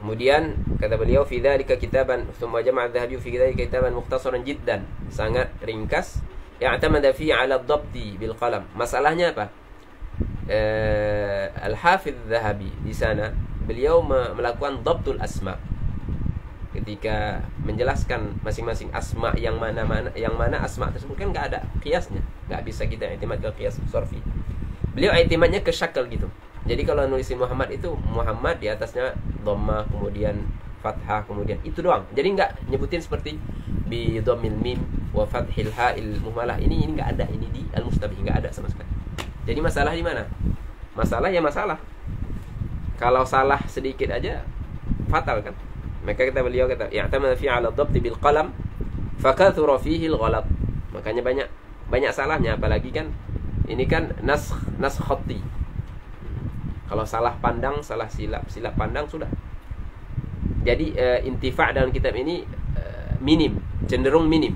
Kemudian kata beliau fi dzalika kitaban, tsumma jama'a Az-Zahabi fi dzalika kitaban mukhtasaran jiddan, sangat ringkas, ya'tamada fi 'ala ad-dabti bil qalam. Masalahnya apa? Al-Hafidz Az-Zahabi di sana beliau melakukan dhabtul asma. Ketika menjelaskan masing-masing asma yang mana asma tersebut kan enggak ada qiyasnya. Enggak bisa kita i'timad ke qiyas sarfi. Beliau i'timadnya ke syakal gitu. Jadi kalau nulisin Muhammad itu Muhammad di atasnya dhammah, kemudian fathah, kemudian itu doang. Jadi enggak nyebutin seperti bi dhammil mim wa fathil ha'il muhmalah. Ini enggak ada, ini di Al-Mustabih enggak ada sama sekali. Jadi masalah di mana? Masalah ya masalah. Kalau salah sedikit aja fatal kan? Maka beliau kata, "I'tamada fi 'ala ad-dhabt bil qalam fakathura fihi al-ghalat." Makanya banyak salahnya, apalagi kan ini kan nas khatti. Kalau salah pandang, salah silap pandang sudah. Jadi intifa' dalam kitab ini minim, cenderung minim.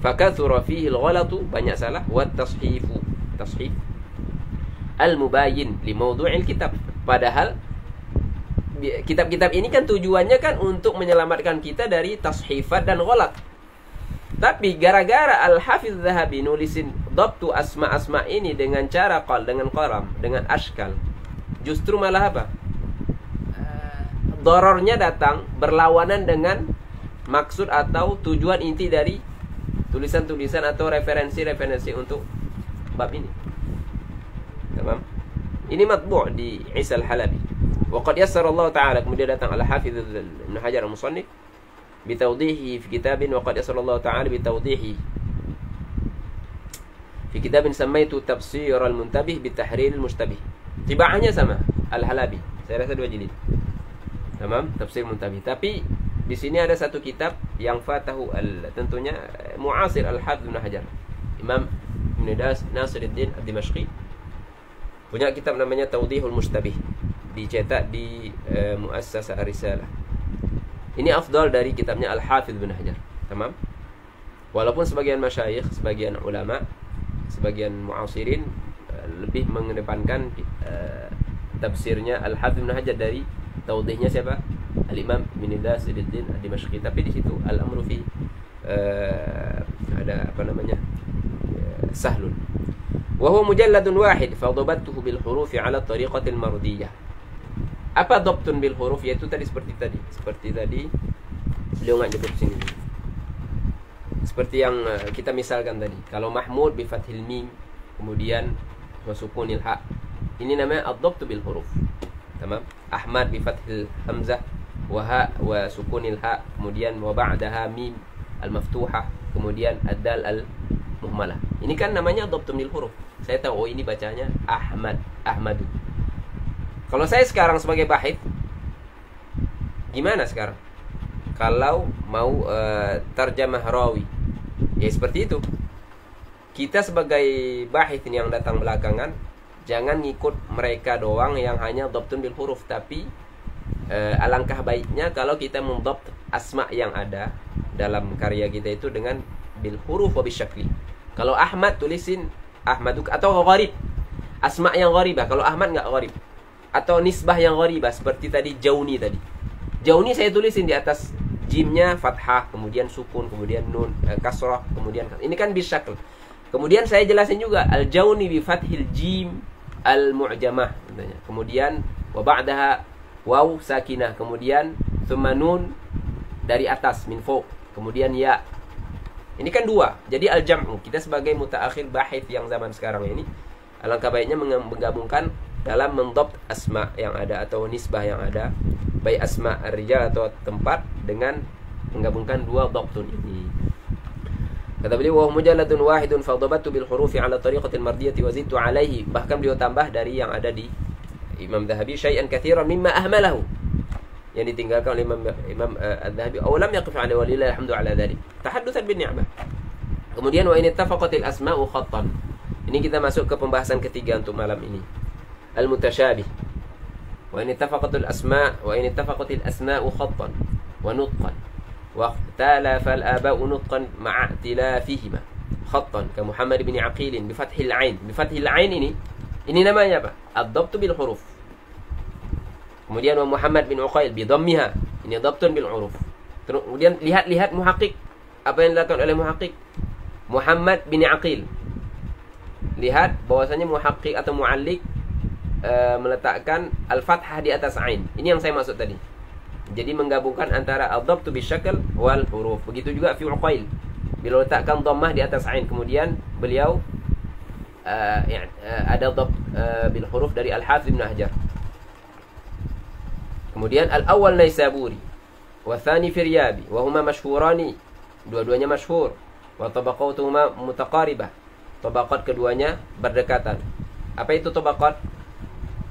Fakathura fihi al-ghalatu, banyak salah, wa tashif al-mubayyin li mawdu'il kitab. Padahal kitab-kitab ini kan tujuannya kan untuk menyelamatkan kita dari tashifat dan ghalat. Tapi gara-gara Al-Hafidz Zahabi nulisin dhabtu asma-asma ini dengan cara dengan qalam, dengan ashkal, justru malah apa? Dorornya datang berlawanan dengan maksud atau tujuan inti dari tulisan-tulisan atau referensi-referensi untuk bab ini. Tamam? Ini matbu' di Isa Al-Halabi. Wa qad yassara Allah Ta'ala, kemudian datang Al-Hafidz Ibnu Hajar Al-Musannif bitawdihi fi kitabin, wa qad yassara Allah Ta'ala bitawdihi fi kitabin samaitu Tafsir Al-Muntabih bitahrir Al-Mustabih. Tibaannya sama Al-Halabi. Saya rasa 2 jilid. Tamam, Tafsir Muntabih. Tapi di sini ada satu kitab yang fatahu tentunya muasir Al-Hafidz Ibnu Hajar. Imam Ibnu Nasiruddin Ad-Dimashqi punya kitab namanya Tawdihul Mustabih, dicetak di Muassasah Ar-Risalah. Ini afdal dari kitabnya Al-Hafidz bin Hajar. Tamam? Walaupun sebagian masyayikh, sebagian ulama, sebagian muasirin lebih mengedepankan tafsirnya Al-Hafidz bin Hajar dari tawdihnya siapa? Al-Imam Ibnu Nasiruddin Ad-Dimashqi. Tapi di situ al-amru fi ada apa namanya? Sahlun. Wa huwa mujalladun wahid fa dhabattuhu bil huruf ala tariqatil mardiyah. Apa dhabtun bil huruf? Yaitu seperti tadi beliau enggak nyebut sini. Seperti yang kita misalkan tadi. Kalau Mahmud bi fathil mim, kemudian wa sukunil ha. Ini namanya ad-dhabtu bil huruf. Tamam? Ahmad bi fathil hamzah wa ha wa sukunil ha, kemudian wa ba'daha mim al-maftuhah, kemudian ad-dal al-muhmalah. Ini kan namanya dhabtu bil huruf. Saya tahu, oh ini bacanya Ahmadu. Kalau saya sekarang sebagai bahith, gimana sekarang? Kalau mau tarjamah rawi, ya seperti itu. Kita sebagai bahith yang datang belakangan, jangan ngikut mereka doang yang hanya dhabtun bil huruf. Tapi alangkah baiknya kalau kita mendhabt asma yang ada dalam karya kita itu dengan bil huruf wa bisyakli. Kalau Ahmad tulisin Ahmaduk, atau gharib, asma yang gharibah. Kalau Ahmad enggak gharib. Atau nisbah yang gharibah seperti tadi Jauni tadi. Jauni saya tulisin di atas jimnya fathah, kemudian sukun, kemudian nun kasrah, kemudian ini kan bisyakl. Kemudian saya jelasin juga al-jauni bi fathil jim al-mu'jamah. Kemudian wa ba'daha waw sakinah. Kemudian thumma nun dari atas min fawq. Kemudian ya. Ini kan dua. Jadi al-jam'u. Kita sebagai mutaakhir bahith yang zaman sekarang ini, alangkah baiknya menggabungkan dalam mendobt asma yang ada atau nisbah yang ada, baik asma ar-rijal atau tempat, dengan menggabungkan dua dhabtun ini. Kata beliau, wa mujalladun wahidun fa dhabattu bil hurufi ala tariqatil mardiyati wa zidtu alaihi. Bahkan beliau tambah dari yang ada di Imam Dhahabi syai'an katsiran mimma ahmalahu, yang ditinggalkan oleh Imam Adz-Dzahabi. Aw lam yaqif ala walillahi alhamdu ala dzalik tahaddusan bin ni'mah. Kemudian wa in ittafaqatil asma'u khattan. Ini kita masuk ke pembahasan ketiga untuk malam ini. Al-mutasyabih. Wa in ittafaqatil asma'u khattan wa nutqan wa ikhtalafa al-aba'u nutqan ma'a ikhtilafihima. Khattan ka Muhammad bin Aqil bi fathil 'ain. Bi fathil 'ain ini namanya apa? Ad-dhabtu bil huruf. Kemudian wa Muhammad bin Uqail bi dhammiha. Ini dhabtun bil huruf. Kemudian lihat muhaqqiq. Apa yang dilakukan oleh muhaqqiq? Muhammad bin Aqil. Lihat bahwasanya muhaqqiq atau muallik meletakkan al-fathah di atas ain. Ini yang saya maksud tadi. Jadi menggabungkan antara ad-dhabtu bisyakl wal huruf. Begitu juga fi Uqail. Bila letakkan dhammah di atas ain, kemudian beliau ada dhabt bil huruf dari Al-Hafidz Ibnu Hajar. Kemudian al-awwal Naisaburi wa tsani Firyabi wa huma masyhurani. Dua-duanya masyhur. Wa tabaqatuhuma mutaqaribah. Tabaqat keduanya berdekatan. Apa itu tabaqat?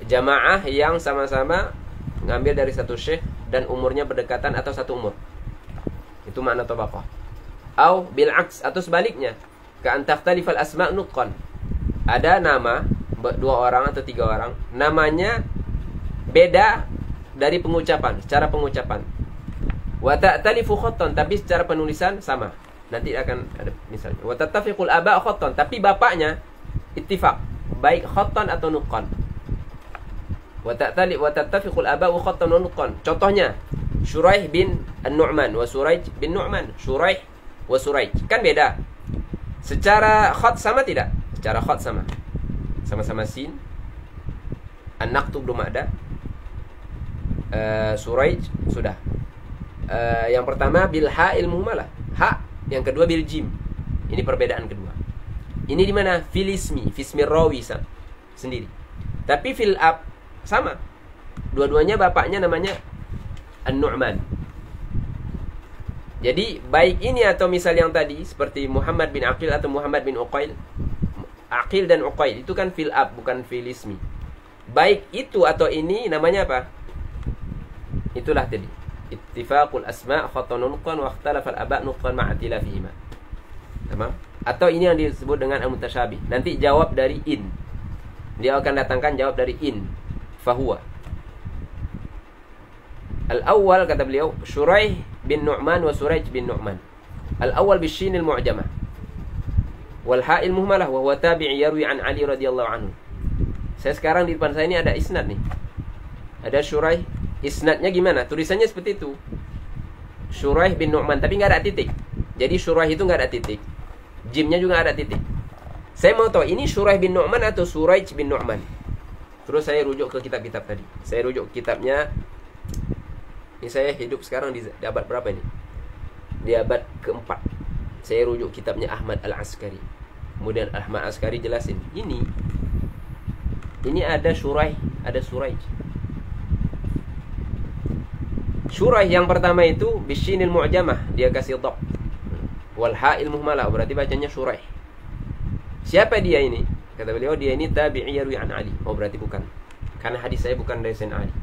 Jamaah yang sama-sama ngambil dari satu syekh dan umurnya berdekatan atau satu umur. Itu makna tabaqah. Au bil aks, atau sebaliknya, ka an takhtalifal asma' nutqan. Ada nama dua orang atau tiga orang, namanya beda dari pengucapan, secara pengucapan. Wa ta'talifu khattan, tapi secara penulisan sama. Nanti akan ada misalnya. Wa tattafiqul aba' khattan, tapi bapaknya ittifaq, baik khattan atau nutqan. Wa tattafiqul aba'u khattan wa nutqan. Contohnya Syuraih bin An-Nu'man wa Suraij bin Nu'man. Syuraih wa Suraij. Kan beda. Secara khat sama tidak? Secara khat sama. Sama-sama sin. An-naqtu belum ada. Suraij sudah. Yang pertama bil ha'il muhmalah. Ha. Yang kedua bil jim. Ini perbedaan kedua. Ini di mana? Fil ismi, fismi rawi sendiri. Tapi fil ab sama. Dua-duanya bapaknya namanya An-Nu'man. Jadi baik ini atau misal yang tadi seperti Muhammad bin Aqil atau Muhammad bin Uqail. Aqil dan Uqail itu kan fil ab, bukan fil ismi. Baik itu atau ini namanya apa? Itulah tadi. Ittifaqul asma' khatanun nutqan wa ikhtalafa al-aba' nutqan ma'a ikhtilafihima. Tamam? Atau ini yang disebut dengan al-mutasyabih. Nanti jawab dari in. Dia akan datangkan jawab dari in. Fahuwa. Al-awwal kata beliau Syuraih bin Nu'man wa Suraij bin Nu'man. Al-awwal bishin al-mu'jamah wal ha'il muhmalah wa huwa tabi'i yarwi an Ali radhiyallahu anhu. Saya sekarang di depan saya ini ada isnad nih. Ada Syuraih. Isnadnya gimana? Tulisannya seperti itu. Syuraih bin Nu'man, tapi enggak ada titik. Jadi Syuraih itu enggak ada titik. Jimnya juga ada titik. Saya mau tahu ini Syuraih bin Nu'man atau Suraij bin Nu'man. Terus saya rujuk ke kitab-kitab tadi. Saya rujuk kitabnya. Ini saya hidup sekarang di abad berapa ini? Di abad keempat. Saya rujuk kitabnya Ahmad Al-Askari. Kemudian Ahmad Al-Askari jelasin. Ini ada Syuraih, ada Suraij. Syuraih yang pertama itu bisyinil mu'jamah, dia kasih dhab. Wal ha'il muhmalah, berarti bacanya Syuraih. Siapa dia ini? Kata beliau, dia ini tabi'i yarwi an Ali. Oh, berarti bukan. Karena hadis saya bukan dari Sayyidina Ali.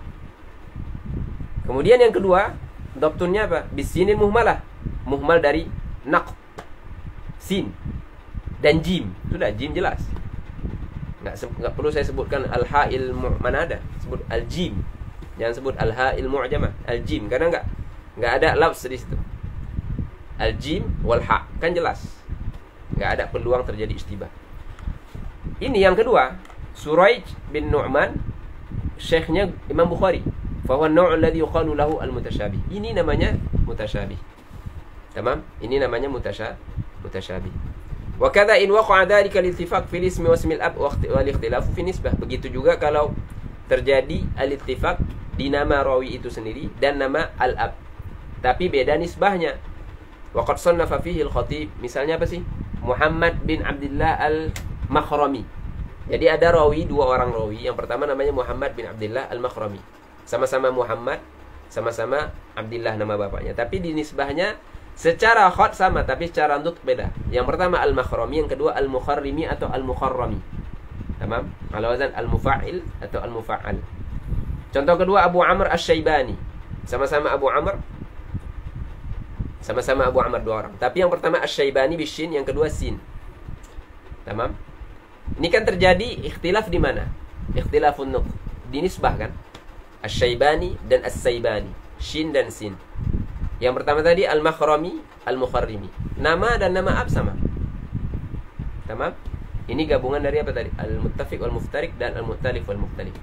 Kemudian yang kedua, dhabtunnya apa? Bisinil muhmalah. Muhmal dari naqt. Sin. Dan jim. Sudah, jim jelas. Enggak perlu saya sebutkan al-ha'il mana ada. Sebut al-jim. Jangan sebut al-ha'il mu'jamah. Al-jim. Karena enggak ada lafz di situ. Al-jim wal ha. Kan jelas. Enggak ada peluang terjadi istibah. Ini yang kedua, Suraij bin Nu'man, syekhnya Imam Bukhari. Fahuwa an-naw'u alladhi yuqalu lahu al-mutasyabih. Ini namanya mutasyabih. Tamam? Ini namanya mutasyabih. Wa kadza in waqa'a dzalika al-ittifaq fil ismi wa ismil ab wal ikhtilafu fi nisbah. Begitu juga kalau terjadi al-ittifaq di nama rawi itu sendiri dan nama al-ab, tapi beda nisbahnya. Wa qad sannafa fihi al-Khatib, misalnya apa sih? Muhammad bin Abdullah al-Makhrami. Jadi ada rawi, dua orang rawi. Yang pertama namanya Muhammad bin Abdullah al-Makhrami. Sama-sama Muhammad, sama-sama Abdullah nama bapaknya. Tapi di nisbahnya secara khat sama, tapi secara nutq beda. Yang pertama al-Makhrami, yang kedua al-Mukharrimi atau al-Mukharrami. Tamam? Ala wazan al-Mufa'il atau al-Mufa'al. Contoh kedua Abu Amr Asy-Syaibani. Sama-sama Abu Amr. Sama-sama Abu Amr dua orang. Tapi yang pertama Asy-Syaibani bisyin, yang kedua sin. Tamam? Ini kan terjadi ikhtilaf di mana? Ikhtilafun nutq. Di nisbah kan? Asy-Syaibani dan As-Saibani. Shin dan sin. Yang pertama tadi Al-Makhrami, Al-Mukharrimi. Nama dan nama ab sama. Tamam? Ini gabungan dari apa tadi? Al-Muttafiq wal-Muftariq dan Al-Mukhtalif wal-Mukhtalif.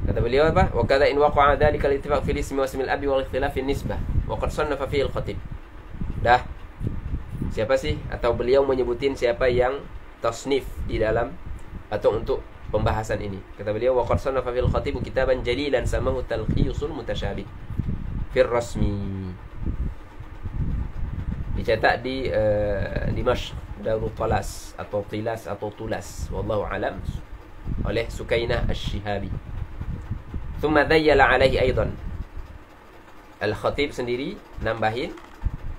Kata beliau apa? Wa kadza in waqa'a dzalika al-ittifaq fil ismi wa ismil abi wal ikhtilaf fi nisbah. Wa qad sannafa fihi al-Khatib. Dah. Siapa sih? Atau beliau menyebutin siapa yang tasnif di dalam atau untuk pembahasan ini. Kata beliau wa qad sannafa fihi al-Khatib kitaban jalilan samahu talqisul mutasyabih fir rasmi. Dicetak di Dimashq, Darul Talas atau Tilas atau Tulas, wallahu alam, oleh Sukainah Asy-Syihabi. Thumma dayyala alaihi aidan. Al-Khatib sendiri nambahin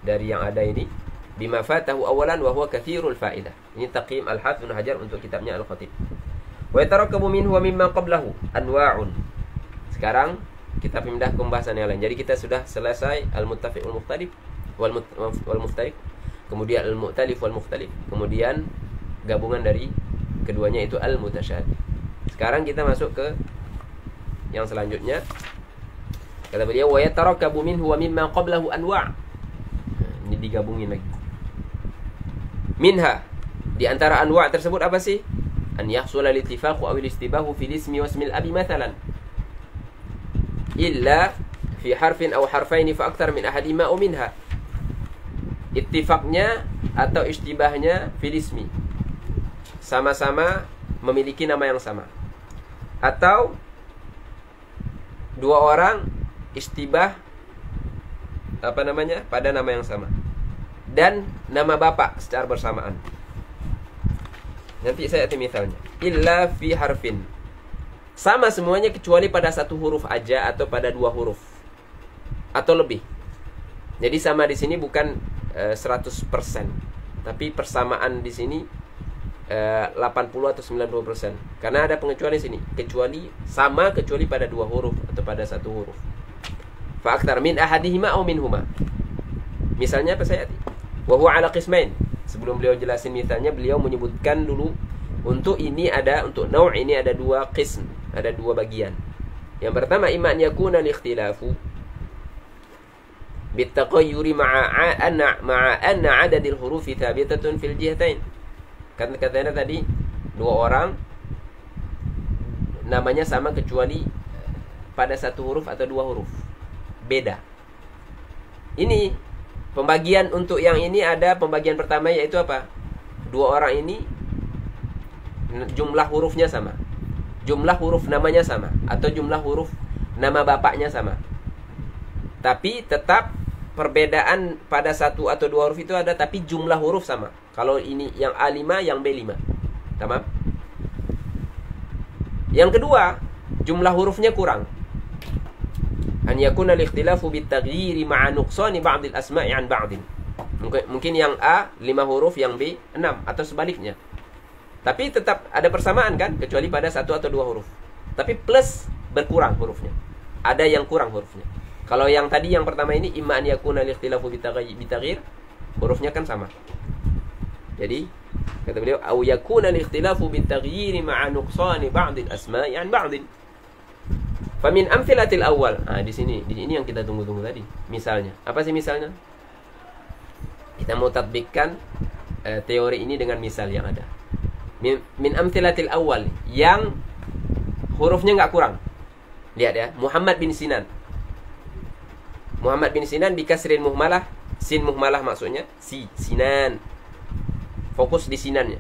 dari yang ada ini, bima fatahu awalan wa huwa katsirul faidah. Ini taqyim Al-Hafidz Ibnu Hajar untuk kitabnya Al-Khatib. Wa yatarakabu minhu wa mimma qablahu anwa'un. Sekarang kita pindah ke pembahasan yang lain. Jadi kita sudah selesai al-muttafiq wal mukhtalif wal muftariq, kemudian al-mu'talif wal mukhtalif, kemudian gabungan dari keduanya itu al-mutasyabih. Sekarang kita masuk ke yang selanjutnya. Kata beliau wa yatarakabu minhu wa mimma qablahu anwa'. Ini digabungin lagi. Minha, di antara anwa' tersebut apa sih? An yahsula al-ittifaq aw al-istibahu fil ismi wa ismil abi mathalan. Illa fi harfin aw harfaini fa akthar min ahadima aw minha. Ittifaqnya atau istibahnya fil ismi, sama-sama memiliki nama yang sama, atau dua orang istibah pada nama yang sama dan nama bapak secara bersamaan. Nanti saya kasih misalnya. Illa fi harfin, sama semuanya kecuali pada satu huruf aja atau pada dua huruf atau lebih. Jadi sama di sini bukan 100%, tapi persamaan di sini 80 atau 90%. Karena ada pengecualian di sini, kecuali sama kecuali pada dua huruf atau pada satu huruf. Fa aktsar min ahadihima aw minhuma. Misalnya apa saya? Wa huwa ala qismain. Sebelum beliau jelasin misalnya, beliau menyebutkan dulu untuk naw' ini ada dua qism, ada dua bagian. Yang pertama imma an yakuna al-ikhtilafu bitaqayyuri ma'a anna adadil hurufi thabitatun fil jihatain. Kan katanya tadi dua orang namanya sama kecuali pada satu huruf atau dua huruf. Beda. Ini pembagian untuk yang ini ada pembagian pertama yaitu apa? Dua orang ini jumlah hurufnya sama, jumlah huruf namanya sama, atau jumlah huruf nama bapaknya sama, tapi tetap perbedaan pada satu atau dua huruf itu ada, tapi jumlah huruf sama. Kalau ini yang A5, yang B5. Tamam? Yang kedua, jumlah hurufnya kurang. An yakuna al-ikhtilafu bit-taghyiri ma'a nuqsani ba'd al-asma'i 'an ba'd. Mungkin yang A 5 huruf, yang B 6 atau sebaliknya. Tapi tetap ada persamaan kan, kecuali pada satu atau dua huruf. Tapi plus berkurang hurufnya. Ada yang kurang hurufnya. Kalau yang tadi yang pertama ini imma an yakuna al-ikhtilafu bitaghyir, hurufnya kan sama. Jadi kata beliau au yakuna al-ikhtilafu bitaghyir ma'a nuqsani ba'd al-asma'i 'an ba'd. Fa min amthilatil awwal. Di sini yang kita tunggu-tunggu tadi. Misalnya, apa sih misalnya? Kita mau tatbikkan teori ini dengan misal yang ada. Min amthilatil awwal, yang hurufnya enggak kurang. Lihat ya, Muhammad bin Sinan. Muhammad bin Sinan bikasrin muhmalah, sin muhmalah maksudnya Sinan. fokus di sinannya.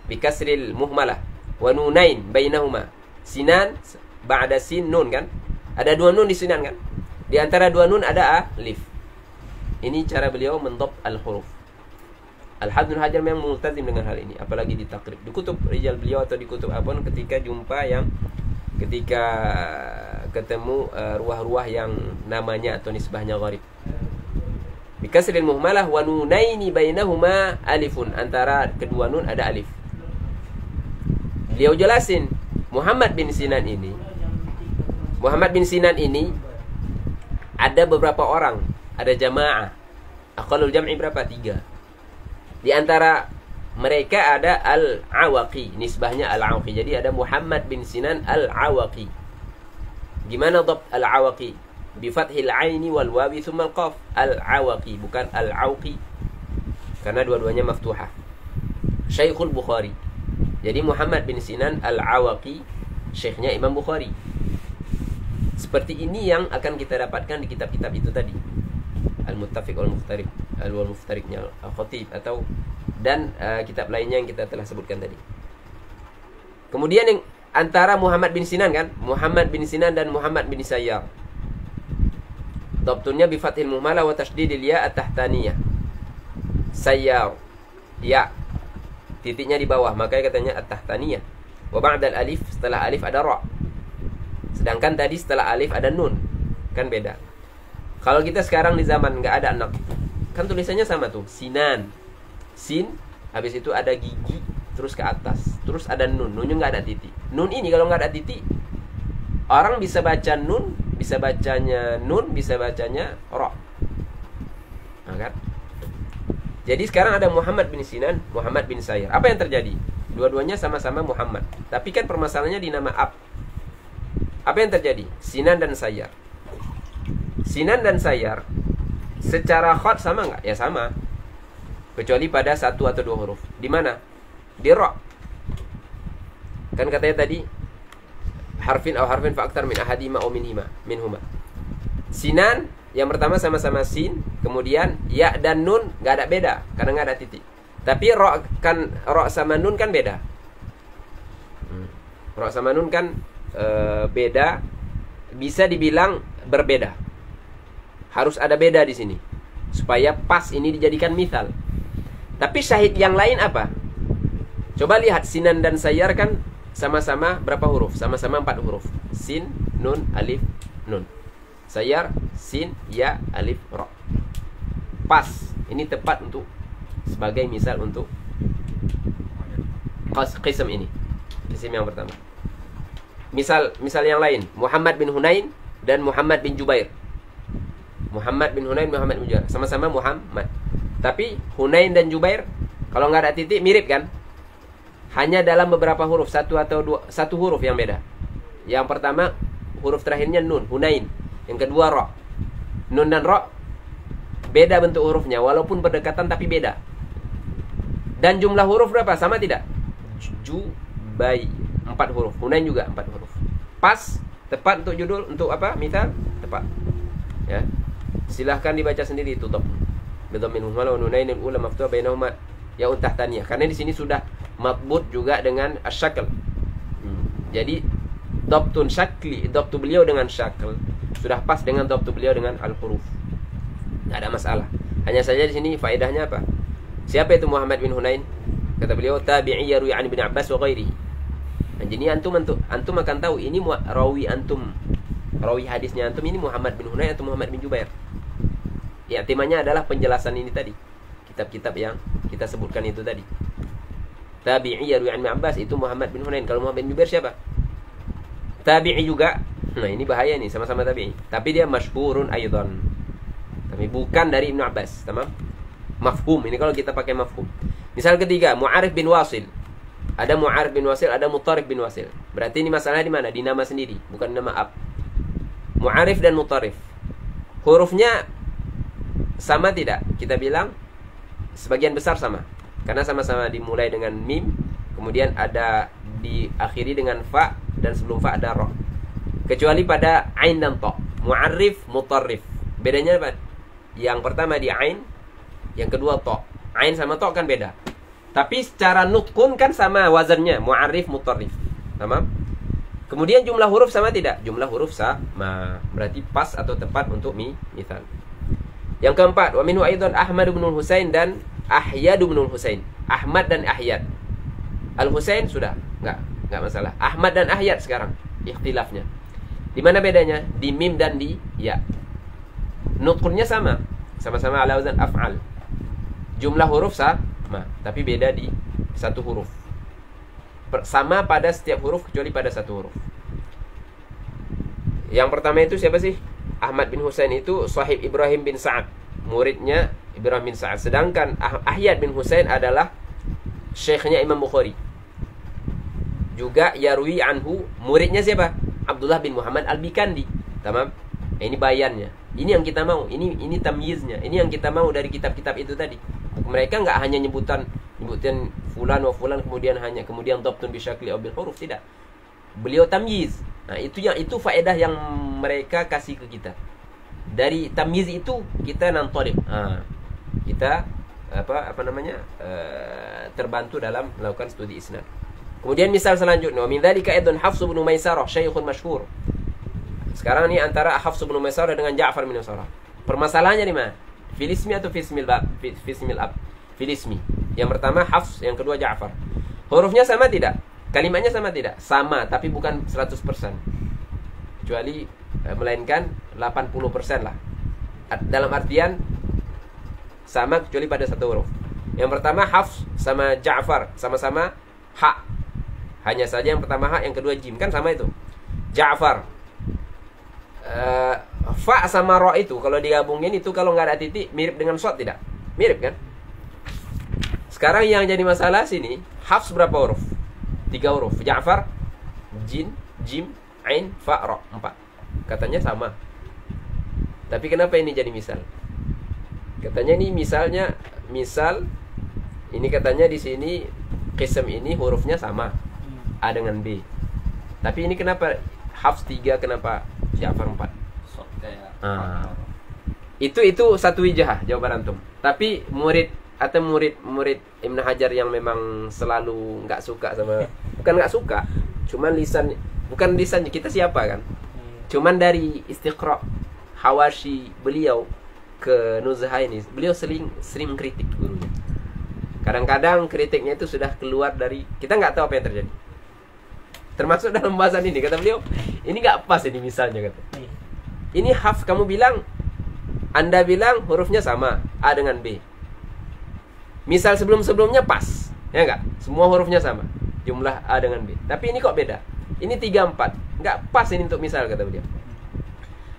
Bikasril muhmalah wa nunain bainahuma. Sinan ba'da sin nun kan? Ada dua nun di sinan kan? Di antara dua nun ada alif. Ini cara beliau mendhab al-huruf. Al-Hafidz Ibnu Hajar memang multazim dengan hal ini, apalagi di takrib, di kutub rijal beliau atau di kutub apapun, ketika ketemu ruah-ruah yang namanya atau nisbahnya gharib. Bikasril muhmalah wa nunaini bainahuma alifun, antara kedua nun ada alif. Beliau jelasin Muhammad bin Sinan ini ada beberapa orang, ada jamaah. Aqallul jam'i berapa? 3. Di antara mereka ada Al-Awaqi, nisbahnya Al-Awaqi. Jadi ada Muhammad bin Sinan Al-Awaqi. Gimana dhab Al-Awaqi? Bi fathil aini wal wawi thumma al-qaf. Al-Awaqi, bukan Al-Awqi. Karena dua-duanya maftuhah. Syekhul Bukhari. Jadi Muhammad bin Sinan Al-Awaqi, syekhnya Imam Bukhari. Seperti ini yang akan kita dapatkan di kitab-kitab itu tadi. Al-Muttafiq wal-Muftariq, Al-Muftariqnya Al-Khatib, atau dan kitab lainnya yang kita telah sebutkan tadi. Kemudian yang antara Muhammad bin Sinan kan, Muhammad bin Sinan dan Muhammad bin Sayyar. Dhabtunnya bi fathil muhmalah wa tasydidil ya at-tahtaniyah. Sayyar, ya, titiknya di bawah, makanya katanya at-tahtaniyah. Wa ba'dal alif, setelah alif ada ra. Sedangkan tadi setelah alif ada nun. Kan beda. Kalau kita sekarang di zaman nggak ada anak, kan tulisannya sama tuh, Sinan, sin, habis itu ada gigi, terus ke atas, terus ada nun, nunnya nggak ada titik. Nun ini kalau nggak ada titik, orang bisa baca nun, bisa bacanya nun, bisa bacanya ro. Nah, kan? Jadi sekarang ada Muhammad bin Sinan, Muhammad bin Sayyar. Apa yang terjadi? Dua-duanya sama-sama Muhammad, tapi kan permasalahannya di nama ab. Apa yang terjadi? Sinan dan Sayyar. Sinan dan Sayyar secara khat sama nggak? Ya sama, kecuali pada satu atau dua huruf. Di mana? Di ra. Kan katanya tadi harfin aw harfin fa aktar min ahadima aw minhuma. Sinan yang pertama sama-sama sin, kemudian ya dan nun nggak ada beda karena nggak ada titik. Tapi ra kan, ra sama nun kan beda. Ra sama nun kan beda, bisa dibilang berbeda. Harus ada beda di sini supaya pas ini dijadikan misal. Tapi syahid yang lain apa? Coba lihat, Sinan dan Sayyar kan sama-sama berapa huruf? Sama-sama 4 huruf. Sin, nun, alif, nun. Sayyar, sin, ya, alif, ra. Pas. Ini tepat untuk sebagai misal untuk qism ini. Qism yang pertama. Misal yang lain, Muhammad bin Hunain dan Muhammad bin Jubair. Muhammad bin Hunain, Muhammad bin Jubair, sama-sama Muhammad. Tapi Hunain dan Jubair kalau nggak ada titik mirip kan? Hanya dalam beberapa huruf, satu huruf yang beda. Yang pertama huruf terakhirnya nun, Hunain. Yang kedua ra. Nun dan ra beda bentuk hurufnya, walaupun berdekatan tapi beda. Dan jumlah huruf berapa? Sama tidak? Jubai 4 huruf. Hunain juga 4 huruf. Pas, tepat untuk judul, untuk apa? Misal, tepat. Ya. Silahkan dibaca sendiri itu dhab. Bidhammin muhmalah wa nunain al-ula maftuha bainahuma ya tahtaniyah. Karena di sini sudah matbut juga dengan asyakl. Jadi dhabtun syakli, dhabtu beliau dengan syakl sudah pas dengan dhabtu beliau dengan al-huruf. Tidak ada masalah. Hanya saja di sini faedahnya apa? Siapa itu Muhammad bin Hunain? Kata beliau tabi'i yarwi an Ibnu Abbas wa ghairihi. Nah, jadi antum akan tahu ini rawi hadisnya antum ini Muhammad bin Hunain atau Muhammad bin Jubair. Ya, temanya adalah penjelasan ini tadi. Kitab-kitab yang kita sebutkan itu tadi. Tabi'i yarwi an Ibnu Abbas itu Muhammad bin Hunain. Kalau Muhammad bin Jubair siapa? Tabi'i juga. Nah, ini bahaya nih, sama-sama tabi'i. Tapi dia masyhurun aidan. Tapi bukan dari Ibnu Abbas, tamam? Mafhum. Ini kalau kita pakai mafhum. Misal ketiga, Mu'arif bin Wasil. Ada Mu'arif bin Wasil, ada Mutarif bin Wasil. Berarti ini masalah di mana? Di nama sendiri, bukan nama ab. Mu'arif dan Mutarif. Hurufnya sama tidak? Kita bilang sebagian besar sama. Karena sama-sama dimulai dengan mim, kemudian ada diakhiri dengan fa, dan sebelum fa ada ra. Kecuali pada ain dan ta. Mu'arif, Mutarif. Bedanya apa? Yang pertama di ain, yang kedua ta. Ain sama to kan beda. Tapi secara nutkun kan sama wazannya, mu'arif, mutarrif. Tamam? Kemudian jumlah huruf sama tidak? Jumlah huruf sama. Berarti pas atau tepat untuk misal. Yang keempat, wa minhu aidan Ahmad bin Husain dan Ahyad bin Husain. Ahmad dan Ahyad. Al-Husain sudah, enggak masalah. Ahmad dan Ahyad sekarang ikhtilafnya. Di mana bedanya? Di mim dan di ya. Nutkunnya sama. Sama-sama ala wazan af'al. Jumlah huruf sama, tapi beda di satu huruf. Sama pada setiap huruf kecuali pada satu huruf. Yang pertama itu siapa sih? Ahmad bin Husain itu sahib Ibrahim bin Sa'ad, muridnya Ibrahim bin Sa'ad. Sedangkan Ahyad bin Husain adalah syekhnya Imam Bukhari. Juga yarwi anhu, muridnya siapa? Abdullah bin Muhammad Al-Bikandi. Tamam? Ini bayannya. Ini yang kita mau. Ini tamyiznya. Ini yang kita mau dari kitab-kitab itu tadi. Mereka nggak hanya nyebutin fulan wa fulan kemudian dhabtun bi syakli aw bil huruf, tidak. Beliau tamyiz. Nah, itu faedah yang mereka kasih ke kita. Dari tamyiz itu kita nantaliq. Kita terbantu dalam melakukan studi isnad. Kemudian misal selanjutnya, min dzalika aidan Hafs bin Maisarah, syaikhun masyhur. Sekarang ini antara Hafs bin Maisarah dengan Ja'far bin Maisarah. Permasalahannya di mana? Filismi atau fismil ab? Filismi. Yang pertama Hafs, yang kedua Ja'far. Hurufnya sama tidak? Kalimatnya sama tidak? Sama, tapi bukan 100%. Kecuali melainkan 80% lah. Dalam artian sama kecuali pada satu huruf. Yang pertama Hafs sama Ja'far sama-sama ha. Hanya saja yang pertama ha, yang kedua jim, kan sama itu. Ja'far. Fa sama ro itu kalau digabungin itu kalau nggak ada titik mirip dengan shot tidak? Mirip kan? Sekarang yang jadi masalah sini, Hafs berapa huruf? 3 huruf. Ja'far jim, ain, fa, ro, 4. Katanya sama. Tapi kenapa ini jadi misal? Katanya ini misal ini katanya di sini qism ini hurufnya sama. A dengan B. Tapi ini kenapa Hafs 3, kenapa Ja'far 4? Itu satu wijah jawaban antum. Tapi murid Ibnu Hajar yang memang selalu nggak suka sama, bukan nggak suka, cuman bukan lisannya kita siapa kan? Cuman dari istiqra hawashi beliau ke Nuzha ini, beliau sering kritik gurunya. Kadang-kadang kritiknya itu sudah keluar dari, kita nggak tahu apa yang terjadi. Termasuk dalam pembahasan ini, kata beliau, ini nggak pas ini misalnya kata. Ini Hafs kamu bilang, Anda bilang hurufnya sama, A dengan B. Misal sebelum-sebelumnya pas, ya enggak? Semua hurufnya sama, jumlah A dengan B. Tapi ini kok beda? Ini 3, 4. Enggak pas ini untuk misal, kata beliau.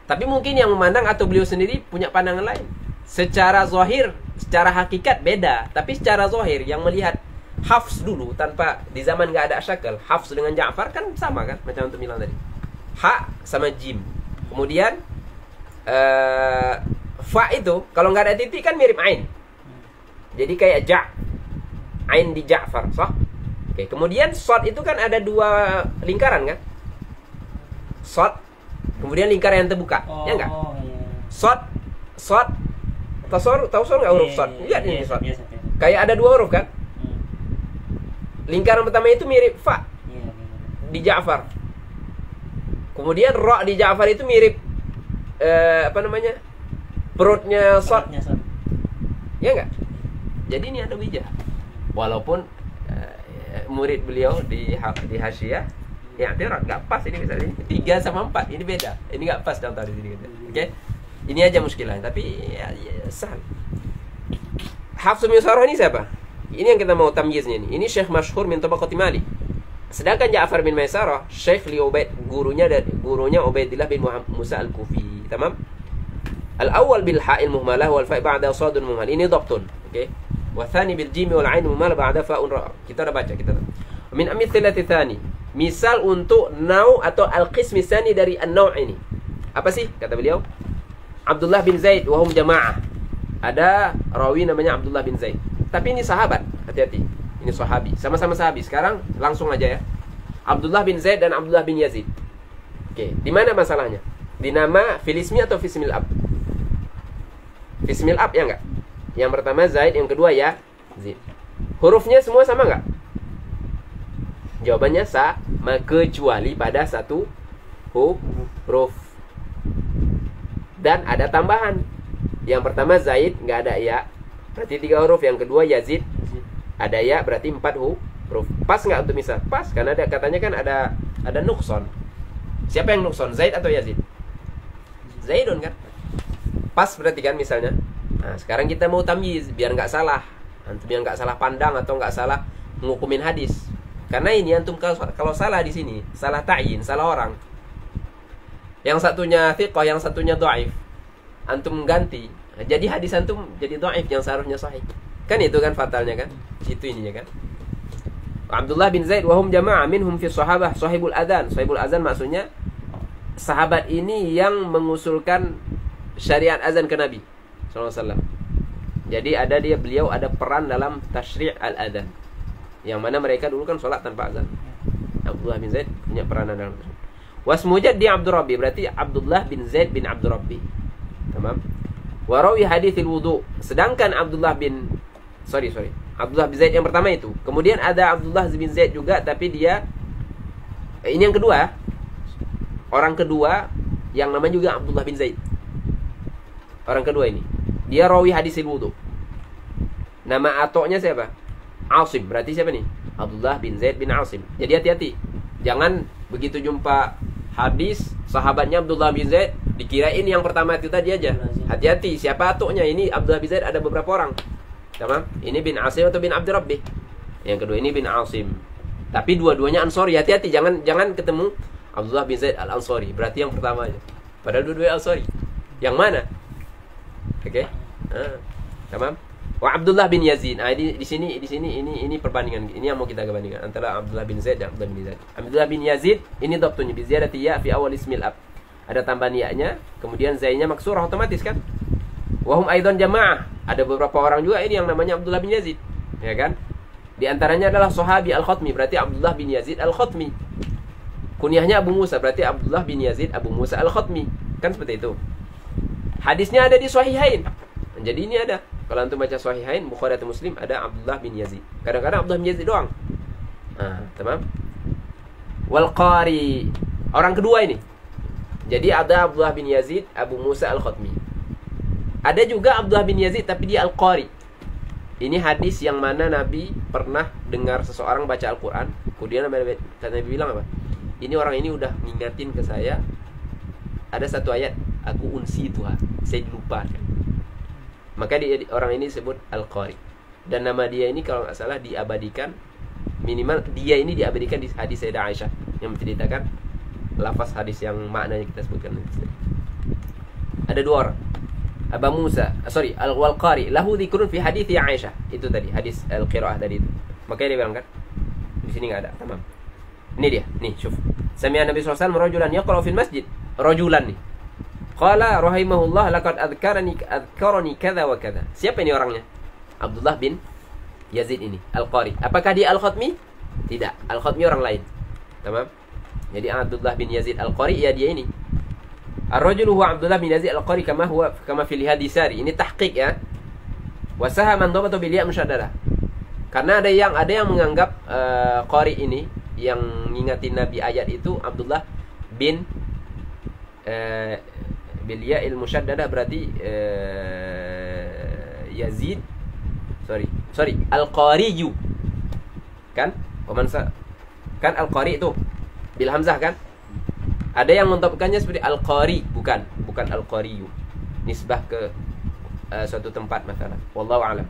Tapi mungkin yang memandang atau beliau sendiri punya pandangan lain. Secara zahir, secara hakikat beda. Tapi secara zahir, yang melihat Hafs dulu, tanpa di zaman enggak ada asyakal, Hafs dengan Ja'far kan sama kan? Macam untuk bilang tadi. Ha sama jim. Kemudian fa itu kalau nggak ada titik kan mirip ain. Jadi kayak ain di Ja'far, sah? Oke, kemudian shad itu kan ada 2 lingkaran kan? Shad, kemudian lingkaran yang terbuka, ya enggak? Shad, tahu nggak huruf shad? Lihat ini shad. Kayak ada 2 huruf kan? Lingkaran pertama itu mirip fa di Ja'far. Kemudian ra di Ja'far itu mirip perutnya shad. Ya enggak? Jadi ini ada wijah. Walaupun murid beliau di Hasyiyah ya enggak pas ini misalnya 3 sama 4 ini beda. Ini enggak pas dalam tadi sini. Oke? Ini aja muskilahnya, tapi ya sahal. Hafs bin Maisarah ini siapa? Ini yang kita mau tamyiznya ini. Ini syekh masyhur min tabaqati Malik. Sedangkan Ja'far bin Maisarah, syekh li gurunya Ubaidillah bin Musa al-Kufi. Tamam? Al-awwal bil ha'il muhmalah wal fa' ba'da sadun muhmal. Ini dhabtun. Oke? Wa tsani bil jim wal 'ain muhmal ba'da fa'un ra. Kita udah baca kita. Min amthilati tsani. Misal untuk nau atau al-qism tsani dari an-nau' ini. Apa sih kata beliau? Abdullah bin Zaid wa hum jamaah. Ada rawi namanya Abdullah bin Zaid. Tapi ini sahabat, hati-hati. Ini sahabi, sama-sama sahabi. Sekarang langsung aja ya. Abdullah bin Zaid dan Abdullah bin Yazid. Oke, di mana masalahnya? Di nama filismi atau fismil ab? Fismil ab ya enggak? Yang pertama Zaid, yang kedua Yazid. Hurufnya semua sama nggak? Jawabannya sama, kecuali pada satu huruf. Dan ada tambahan. Yang pertama Zaid nggak ada ya, berarti 3 huruf. Yang kedua Yazid ada ya, berarti 4 huruf. Pas nggak untuk misal? Pas, karena ada katanya kan ada nukson. Siapa yang nukson? Zaid atau Yazid? Zaidun kan? Pas berarti kan misalnya. Nah, sekarang kita mau tamyiz biar nggak salah. Antum yang nggak salah pandang atau nggak salah ngukumin hadis. Karena ini antum kalau salah di sini, salah ta'yin, salah orang. Yang satunya thiqah, yang satunya dhaif. Antum ganti. Jadi hadis antum jadi dhaif yang seharusnya sahih. Kan itu kan fatalnya kan? Itu ininya kan. Abdullah bin Zaid wahum jama'ah minhum fi sahabah sahibul adzan. Sahibul adzan maksudnya sahabat ini yang mengusulkan syariat azan ke Nabi sallallahu alaihi wasallam. Jadi beliau ada peran dalam tasyri' al-adzan. Yang mana mereka dulu kan sholat tanpa azan. Abdullah bin Zaid punya peranan dalam itu. Wasmu jaddi Abdur Rabbi, berarti Abdullah bin Zaid bin Abdur Rabbi. Tamam. Warawi haditsil wudu. Sedangkan Abdullah bin Zaid yang pertama itu. Kemudian ada Abdullah bin Zaid juga, tapi dia ini yang kedua. Orang kedua yang namanya juga Abdullah bin Zaid. Orang kedua ini. Dia rawi hadisil wudu. Nama atoknya siapa? Asim. Berarti siapa nih? Abdullah bin Zaid bin Asim. Jadi hati-hati. Jangan begitu jumpa hadis sahabatnya Abdullah bin Zaid dikirain yang pertama itu tadi aja. Hati-hati. Siapa atoknya? Ini Abdullah bin Zaid ada beberapa orang. Tamam? Ini bin Asim atau bin Abdur Rabbi. Yang kedua ini bin Asim. Tapi dua-duanya Ansori. Hati-hati. Jangan ketemu Abdullah bin Zaid al-Ansori. Berarti yang pertama aja. Padahal dua-duanya Ansori. Yang mana? Oke. Tamam. Wa Abdullah bin Yazid. Di sini ini perbandingan. Ini yang mau kita bandingkan antara Abdullah bin Zaid dan Abdullah bin Yazid. Abdullah bin Yazid ini dhabtunya bi ziyadati ya fi awal ismil ab. Ada tambahan ya-nya, kemudian zai-nya maksurah otomatis kan? Wa hum aidan jamaah. Ada beberapa orang juga ini yang namanya Abdullah bin Yazid, ya kan? Di antaranya adalah Sahabi Al-Khatmi, berarti Abdullah bin Yazid Al-Khatmi. Kunyahnya Abu Musa, berarti Abdullah bin Yazid Abu Musa Al-Khatmi. Kan seperti itu. Hadisnya ada di Sahihain. Jadi ini ada. Kalau antum baca Sahihain, Bukhari atau Muslim, ada Abdullah bin Yazid. Kadang-kadang Abdullah bin Yazid doang. Tamam. Wal Qari. Orang kedua ini. Jadi ada Abdullah bin Yazid Abu Musa Al-Khatmi. Ada juga Abdullah bin Yazid tapi dia Al-Qari. Ini hadis yang mana Nabi pernah dengar seseorang baca Al-Quran. Kemudian Nabi bilang apa? Ini orang ini udah ngingatin ke saya. Ada satu ayat, aku unsi Tuhan, saya lupa. Maka orang ini disebut Al-Qari. Dan nama dia ini kalau nggak salah diabadikan, minimal dia ini diabadikan di hadis Sayyidah Aisyah yang menceritakan lafaz hadis yang maknanya kita sebutkan. Ada dua orang. Abu Musa, Al-Qari lahu dzikrun fi hadits Aisyah. Itu tadi hadis al-qiraah tadi itu. Makanya dia bilang kan di sini enggak ada. Tamam. Ini dia. Nih, syuf. Sami'a Nabi sallallahu alaihi wasallam rajulan yaqra'u fil masjid. Rajulan nih. Qala rahimahullah laqad adkarani kadza wa kadza. Siapa ini orangnya? Abdullah bin Yazid ini, Al-Qari. Apakah dia Al-Khatmi? Tidak. Al-Khatmi orang lain. Tamam? Jadi Abdullah bin Yazid Al-Qari ya dia ini. Ar-rajulu huwa Abdullah bin Yazid Al-Qari kama fil hadisari. Ini tahqiq ya. Wa sahaman dhabata bil ya' musyaddadah. Karena ada yang menganggap Qari ini yang ngingatin Nabi ayat itu Abdullah bin bil ya'il musyaddadah, berarti Yazid sorry Al-Qariyu kan? Kan Al-Qari itu bil hamzah kan? Ada yang menetapkannya seperti Al-Qari, bukan Al-Qariyu. Nisbah ke suatu tempat misalnya. Wallahu a'lam.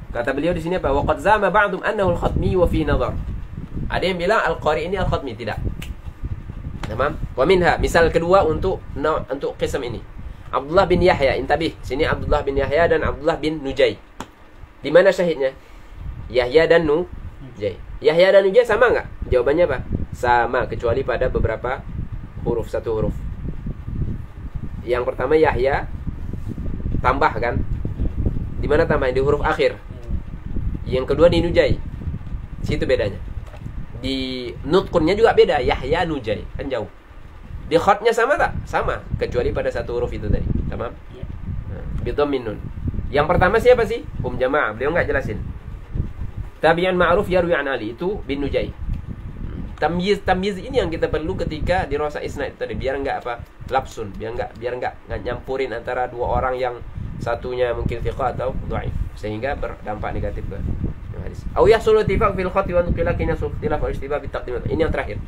Kata beliau di sini apa? Wa qad zama ba'dhum annahu al-Khatmi wa fihi nadhar. Ada yang bilang Al-Qari ini Al-Khatmi, tidak. Tamam? Wa minha, misal kedua untuk qism ini. Abdullah bin Yahya, intabih. Sini Abdullah bin Yahya dan Abdullah bin Nujay. Di mana syahidnya? Yahya dan Nujay. Yahya dan Nujay sama enggak? Jawabannya apa? Sama, kecuali pada beberapa huruf, satu huruf. Yang pertama Yahya tambah kan? Di mana tambahnya? Di huruf akhir. Yang kedua di Nujay. Situ bedanya. Di nutqunnya juga beda, Yahya Nujay, kan jauh. Di khatnya sama tak? Sama, kecuali pada satu huruf itu tadi. Tamam? Bidhammin nun. Yang pertama siapa sih? Jamaah. Beliau nggak jelasin. Tabi'an ma'ruf yarwi an Ali, itu bin Nujai. Tamyiz ini yang kita perlu ketika di rosa isnad tadi, biar nggak lapsun, biar nggak nyampurin antara dua orang yang satunya mungkin thiqah atau dhaif, sehingga berdampak negatif ke hadis. Au yahsulu ittifaq fil khati wa nuqila kina ikhtilaf wal istibah bi taqdim. Ini yang terakhir.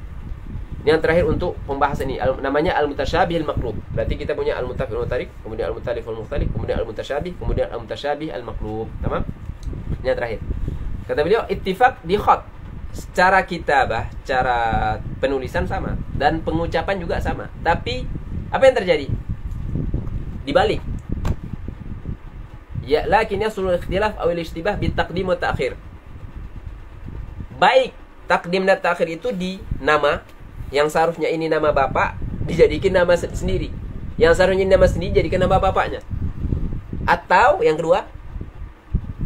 Ini yang terakhir untuk pembahasan ini. Namanya al-mutasyabih al-maqlub. Berarti kita punya al-muttafiq al-mutarik, kemudian al-mutalif al-mukhtalif, kemudian al-mutasyabih, kemudian al-mutasyabih al-maqlub. Tamam? Ini yang terakhir. Kata beliau, ittifaq di khat. Secara kitabah, cara penulisan sama dan pengucapan juga sama. Tapi apa yang terjadi? Dibalik. Ya, lakin yasul ikhtilaf aw al-ishtibah bi taqdim wa ta'khir. Baik takdim dan ta'khir itu di nama yang seharusnya ini nama bapak dijadikan nama sendiri. Yang seharusnya ini nama sendiri jadikan nama bapaknya. Atau yang kedua,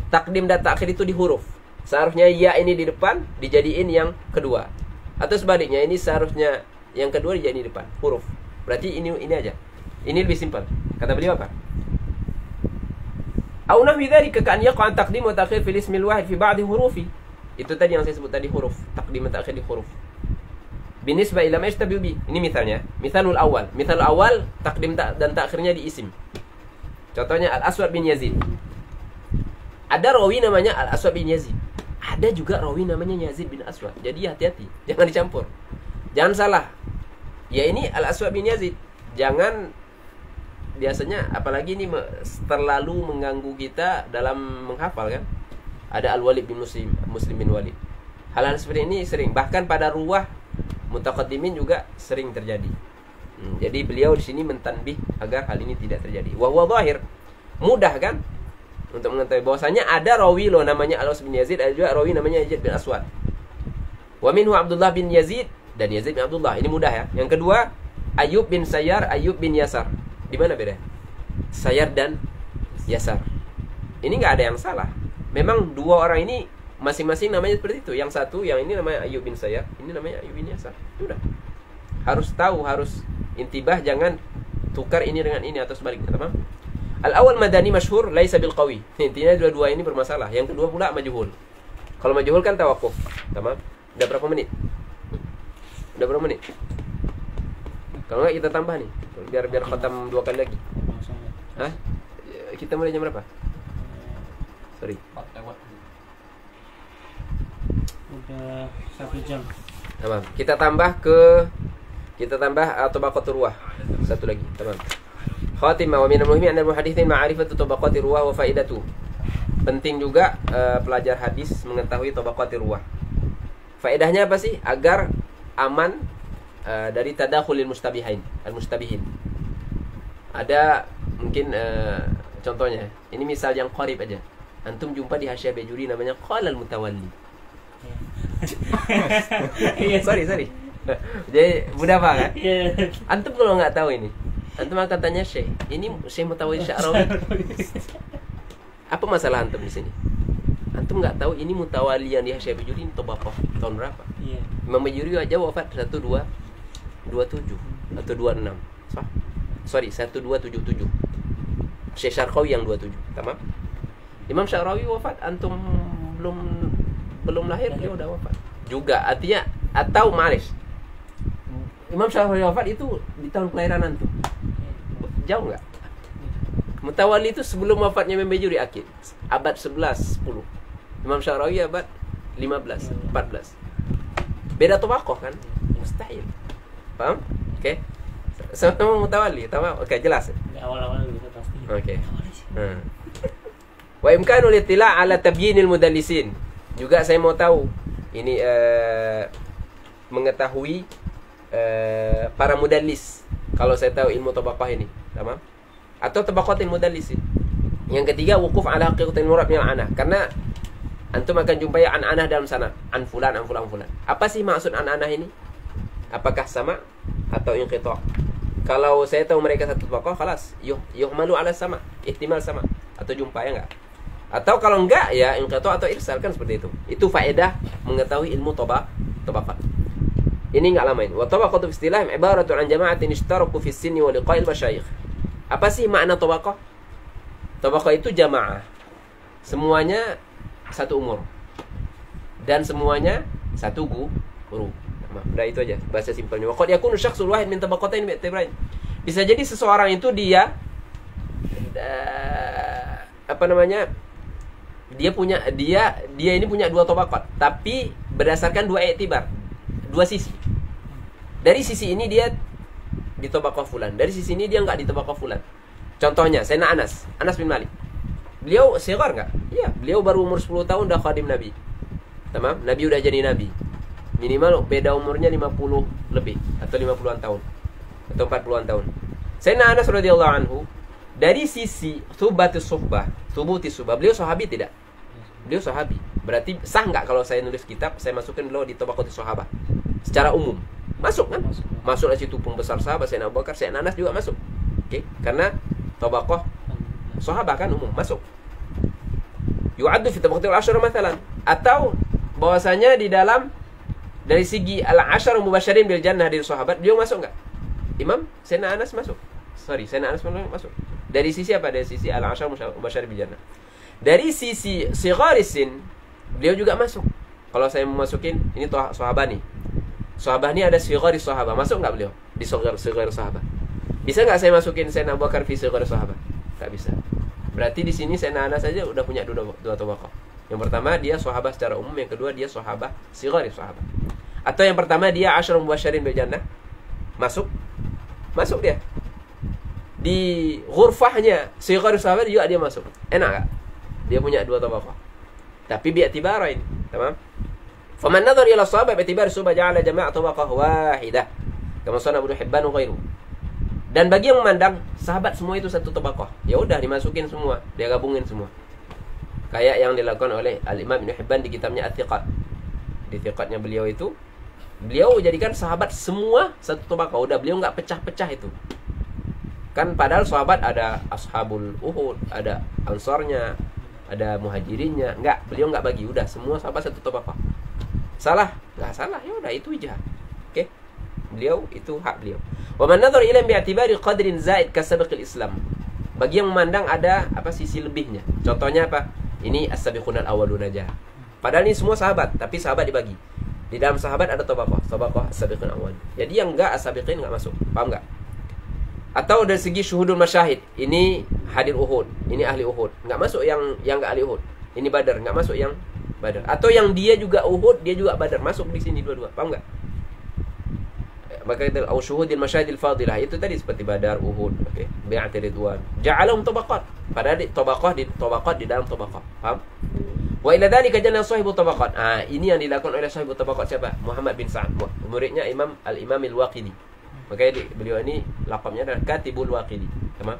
takdim dan ta'khir itu di huruf. Seharusnya ya ini di depan dijadiin yang kedua. Atau sebaliknya, ini seharusnya yang kedua dijadiin di depan, huruf. Berarti ini aja. Ini lebih simpel. Kata beliau apa? Au nahwi dzalika kan yaqa taqdim wa ta'khir fil ismil wahid fi ba'd hurufi. Itu tadi yang saya sebut tadi, huruf. Taqdim dan ta'khir di huruf. Binisbah ila ma yashtabihu bi. Ini misalnya, misalul awal. Misalul awal takdim dan takhirnya di isim. Contohnya Al-Aswad bin Yazid. Ada rawi namanya Al-Aswad bin Yazid. Ada juga rawi namanya Yazid bin Aswad. Jadi hati-hati, jangan dicampur. Jangan salah. Ya ini Al-Aswad bin Yazid. Jangan, biasanya apalagi ini terlalu mengganggu kita dalam menghafal kan. Ada Al-Walid bin Muslim bin Walid. Hal-hal seperti ini sering, bahkan pada ruwah mutaqaddimin juga sering terjadi. Jadi beliau di sini mentanbih agar hal ini tidak terjadi. Wa huwa zahir. Mudah kan untuk mengetahui bahwasanya ada rawi loh namanya Al-Aswad bin Yazid, ada juga rawi namanya Yazid bin Aswad. Wa minhu Abdullah bin Yazid dan Yazid bin Abdullah. Ini mudah ya. Yang kedua, Ayyub bin Sayyar, Ayyub bin Yasar. Di mana beda? Sayyar dan Yasar. Ini nggak ada yang salah. Memang dua orang ini masing-masing namanya seperti itu. Yang satu, yang ini namanya Ayyub bin Sayyar, ini namanya Ayyub bin Yasar. Sudah. Harus tahu, harus intibah, jangan tukar ini dengan ini atau sebaliknya, tamam? Al-awwal madani masyhur laisa bil qawi. Intinya dua-dua ini bermasalah. Yang kedua pula majhul. Kalau majhul kan tawakuf. Tamam? Udah berapa menit? Udah berapa menit? Kalau enggak kita tambah nih. Biar khatam 2 kali lagi. Hah? Kita mulai jam berapa? Sorry. Udah 1 jam. Tamam. Kita tambah tabaqatur ruwah. Satu lagi. Tamam. Khatimah wa minal muhimmi anna al-muhadditsin ma'rifatu tabaqatir ruwah wa faidatu. Penting juga pelajar hadis mengetahui tabaqatir ruwah. Faedahnya apa sih? Agar aman dari tadakhulil al-mustabihin. Ada mungkin contohnya. Ini misal yang qarib aja. Antum jumpa di Hasyiah Bajuri namanya qala al-mutawalli. Sorry. Jadi mudah banget. Antum kalau nggak tahu ini, antum akan tanya Syekh, ini Syekh Mutawalli Sya'rawi. Apa masalah antum di sini? Antum nggak tahu ini Mutawalli yang di Hasyiah Bajuri ini tabaqah tahun berapa? Imam Bajuri aja wafat 1227 atau 26. Sorry, 1277. Syekh Syarqawi yang 27, tamam? Imam Sya'rawi wafat antum belum lahir, dia udah wafat. Juga artinya atau maris. Imam Sya'rawi wafat itu di tahun kelahiran antum. Jauh enggak? Mutawalli itu sebelum wafatnya Imam Bajuri akid, abad 11, 10. Imam Sya'rawi abad 15, 14. Beda tabaqah kan? Mustahil. Paham? Oke. Sama Mutawalli, tamam? Oke, jelas. Di awal-awal bisa pasti. Oke. Wa imkanul ittila' ala tabyinil mudallisin. Juga saya mau tahu ini mengetahui para mudallis. Kalau saya tahu ilmu tabaqah ini, tamam? Atau tabaqatil mudallisin. Yang ketiga, wuquf ala haqiqatil murad min al-anah. Karena antum akan jumpai an-anah dalam sanad, an fulan. Apa sih maksud an-anah ini? Apakah sama atau inqita'? Kalau saya tahu mereka satu tabaqah, khalas, yuhmalu ala sama, ihtimal sama atau jumpa ya enggak? Atau kalau enggak ya inqita' atau irsal, kan seperti itu. Itu faedah mengetahui ilmu tabaqat. Ini enggak lamain. Wa tabaqatu fi istilah ibaratun an jama'atin ishtaraku fi sinni wa liqa'il masyayikh. Apa sih makna tabaqah? Tabaqah itu jamaah. Semuanya satu umur. Dan semuanya satu guru. Udah itu aja bahasa simpelnya. Wa qad yakunu syakhsul wahid min tabaqatain bi'tibarain. Bisa jadi seseorang itu dia dia ini punya dua tabaqat, tapi berdasarkan dua i'tibar, dua sisi. Dari sisi ini dia di tabaqah fulan, dari sisi ini dia enggak di tabaqah fulan. Contohnya Sayyidina Anas bin Malik. Beliau sigar enggak? Iya, beliau baru umur 10 tahun dah khadim Nabi. Tamam, Nabi udah jadi Nabi. Minimal beda umurnya 50 lebih atau 50-an tahun atau 40-an tahun. Sayyidina Anas radhiyallahu anhu dari sisi thubutis suhbah, beliau sahabi tidak? Beliau sahabi. Berarti sah enggak kalau saya nulis kitab saya masukkan beliau di tabaqatus sahabah secara umum? Masuk kan? Masuk di situ pembesar sahabat Sayyidina Abu Bakar, Sayyidina Anas juga masuk. Oke, karena tabaqah sahabat kan umum masuk. Yu'addu fi tabaqatil asyara mathalan, atau bahwasanya di dalam dari segi al-asyar mubasyirin bil jannah dari sahabat beliau masuk enggak? Imam Sayyidina Anas masuk. Sayyidina Anas masuk. Dari sisi apa? Dari sisi al-asyar mubasyirin bil jannah. Dari sisi sigharisin beliau juga masuk. Kalau saya mau masukin ini sahabat nih. Sahabat ini ada sigharis sahabat. Masuk enggak beliau di sigharis sahabat? Bisa enggak saya masukin Sayyidina Abu Bakar fi sigharis sahabat? Enggak bisa. Berarti di sini Sayyidina Anas saja udah punya dua tabaqah. Yang pertama dia sahabat secara umum, yang kedua dia sahabat sigharis sahabat. Atau yang pertama dia asyarul mubasyirin bil jannah. Masuk dia. Di ghurfahnya sigharis sahabat juga dia masuk. Enak enggak? Dia punya dua tabaqah. Tapi bi'tibarain, tamam? Faman nadhar ila sahabat bi'tibar subha ja'ala jama' tabaqah wahidah. Kama sana Ibnu Hibban wa ghairu. Dan bagi yang memandang sahabat semua itu satu tabaqah, ya udah dimasukin semua, dia gabungin semua. Kayak yang dilakukan oleh Al-Imam Ibnu Hibban di kitabnya At-Thiqat. Di Thiqatnya beliau itu beliau jadikan sahabat semua satu tabaqah, udah beliau enggak pecah-pecah itu. Kan padahal sahabat ada ashabul Uhud, ada ansarnya, ada muhajirinnya. Enggak, beliau enggak bagi, udah semua sahabat satu tabaqah. Salah? Enggak salah, ya udah itu aja. Oke. Beliau itu hak beliau. Wa man nadhara ila bi'tibari qadrin zaid ka sabiqil Islam. Bagi yang memandang ada sisi lebihnya. Contohnya apa? Ini as-sabiqunal awwalun aja. Padahal ini semua sahabat, tapi sahabat dibagi. Di dalam sahabat ada tabaqah as-sabiqun awwal. Jadi yang enggak as-sabiqin enggak masuk. Paham enggak? Atau dari segi syuhudul masyahid, ini hadir Uhud, ini ahli Uhud, enggak masuk yang enggak ahli Uhud. Ini Badar, enggak masuk yang Badar. Atau yang dia juga Uhud, dia juga Badar, masuk di sini dua-dua. Paham enggak? Maka itu au syuhudil masyahidil fadilah, itu tadi seperti Badar, Uhud, oke. Bai'at ridwan. Ja'alahum tabaqat. Padahal tabaqat di dalam tabaqah. Paham? Wa ila dzalika janna sahibu tabaqat. Ini yang dilakukan oleh sahibu tabaqat siapa? Muhammad bin Sa'ad, muridnya Imam Al-Waqidi. Makanya beliau ini laqabnya adalah Katibul Waqidi. Tamam?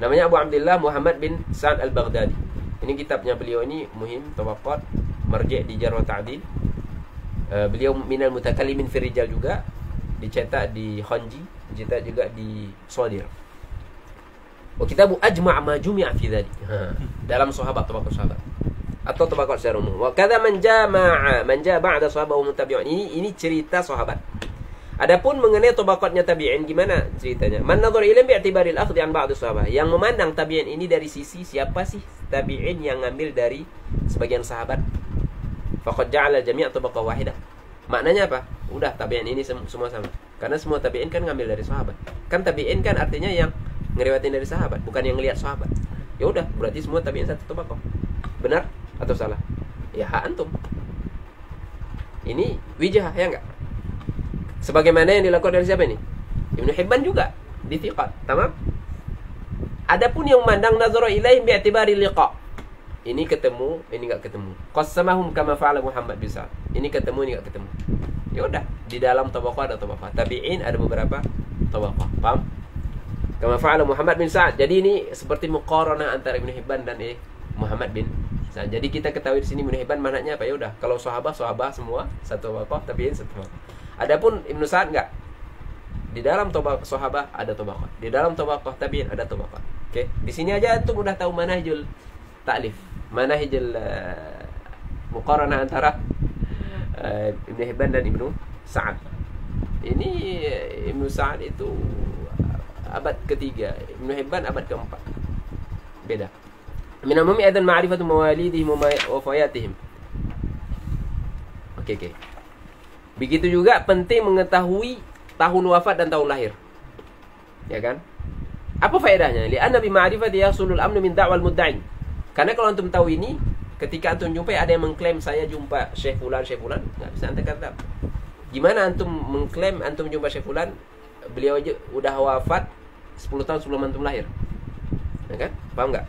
Namanya Abu Abdullah Muhammad bin Sa'ad Al-Baghdadi. Ini kitabnya beliau ini muhim, tabaqat, marji' di Jarh wa Ta'dil. Beliau minal mutakallimin fi rijal juga, dicetak di Khanji, dicetak juga di Shadir. Wa kitabu ajma' ma jumi'a fi dzalik. Dalam sahabat, tabaqat sahabat atau tabaqat secara umum. Wa kadza man jaa ba'da sahabat wa mutabi'in. Ini cerita sahabat. Adapun mengenai tabaqatnya tabi'in gimana ceritanya? Man nadhara ilayhim bi'tibaril akhdhi an ba'd sahabat. Yang memandang tabi'in ini dari sisi siapa sih tabi'in yang ngambil dari sebagian sahabat. Faqad ja'ala jami' tabaqah wahidah. Maknanya apa? Udah tabi'in ini semua sama. Karena semua tabi'in kan ngambil dari sahabat. Kan tabi'in kan artinya yang ngeriwayatin dari sahabat, bukan yang ngelihat sahabat. Ya udah, berarti semua tabi'in satu tabaqah. Benar atau salah? Ya hak antum. Ini wijah ya enggak? Sebagaimana yang dilakukan dari siapa ini? Ibnu Hibban juga di Thiqat, tamam? Adapun yang memandang nazara ilaihim bi'tibari liqa. Ini ketemu, ini enggak ketemu. Qassamahum kama fa'ala Muhammad bin Sa'ad. Ini ketemu, ini enggak ketemu. Ya udah, di dalam tabaqah ada tabaqah. Tabi'in ada beberapa tabaqah. Paham? Kama fa'ala Muhammad bin Sa'ad. Jadi ini seperti muqaranah antara Ibnu Hibban dan Muhammad bin Sa'ad. Jadi kita ketahui di sini Ibnu Hibban maknanya apa? Ya udah, kalau sahabat semua satu tabaqah, tabi'in satu tabaqah. Adapun Ibnu Sa'ad enggak. Di dalam tabaqah sahabat ada tabaqah. Di dalam tabaqah tabi'in ada tabaqah. Oke, di sini aja antum udah tahu manhajul ta'lif, manhajul muqaranah antara Ibnu Hibban dan Ibnu Sa'ad. Ini Ibnu Sa'ad itu abad ketiga, Ibnu Hibban abad keempat. beda. Minal muhimmi aidan ma'rifatu mawalidihim wa wafayatihim. Oke. Begitu juga penting mengetahui tahun wafat dan tahun lahir. Ya kan? Apa faedahnya? Li'anna bi ma'rifati yasulul amnu min da'wal mudda'i. Karena kalau antum tahu ini, ketika antum jumpai ada yang mengklaim saya jumpa Syekh Fulan, enggak bisa antum kata. Gimana antum mengklaim antum jumpa Syekh Fulan, beliau aja udah wafat 10 tahun sebelum antum lahir. Ya kan? Paham enggak?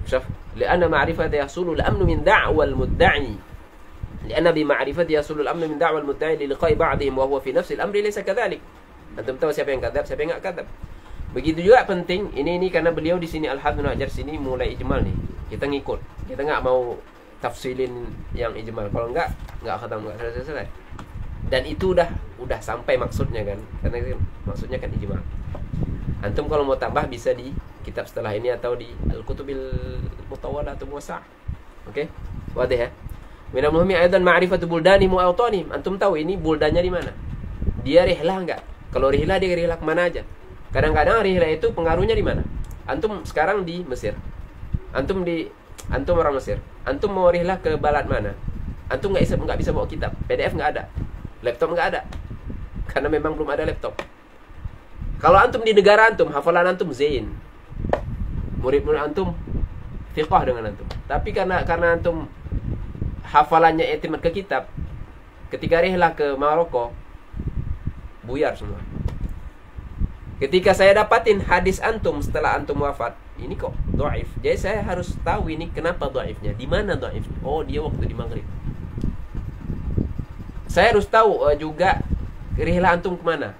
Syaf, li'anna ma'rifati yasulul amnu min da'wal mudda'i. Li'anna bi ma'rifati yasulul amnu min da'wal mudda'i li liqa'i ba'dihim wa huwa fi nafsil amri laysa kadzalik. Antum tahu siapa yang kadzab, siapa yang enggak kadzab. Begitu juga penting ini karena beliau di sini Al-Hafidz Ibnu Hajar sini mulai ijmal nih. Kita ngikut. Kita enggak mau tafsilin yang ijmal. Kalau enggak khatam, enggak selesai. Dan itu udah sampai maksudnya kan. Karena maksudnya kan ijmal. Antum kalau mau tambah bisa di kitab setelah ini atau di Al-Kutubil Mutawwalah atau Muwassa'. Oke? Wadah ya. Minal muhimmi aidan ma'rifatu buldanihim wa awtanihim. Antum tahu ini buldannya di mana? Dia rihlah enggak? Kalau rihlah dia rihlah kemana aja? Kadang-kadang rihlah itu pengaruhnya di mana? Antum sekarang di Mesir. Antum orang Mesir. Antum mau rihlah ke balad mana? Antum nggak bisa bawa kitab. PDF nggak ada. Laptop nggak ada. Karena memang belum ada laptop. Kalau antum di negara antum, hafalan antum zain. Murid-murid antum thiqah dengan antum. Tapi karena antum hafalannya i'timad ke kitab, ketika rihlah ke Maroko, buyar semua. Ketika saya dapatin hadis antum setelah antum wafat, ini kok dhaif. Jadi saya harus tahu ini kenapa dhaifnya. Di mana dhaifnya? Oh, dia waktu di Maghrib. Saya harus tahu juga rihlah antum kemana.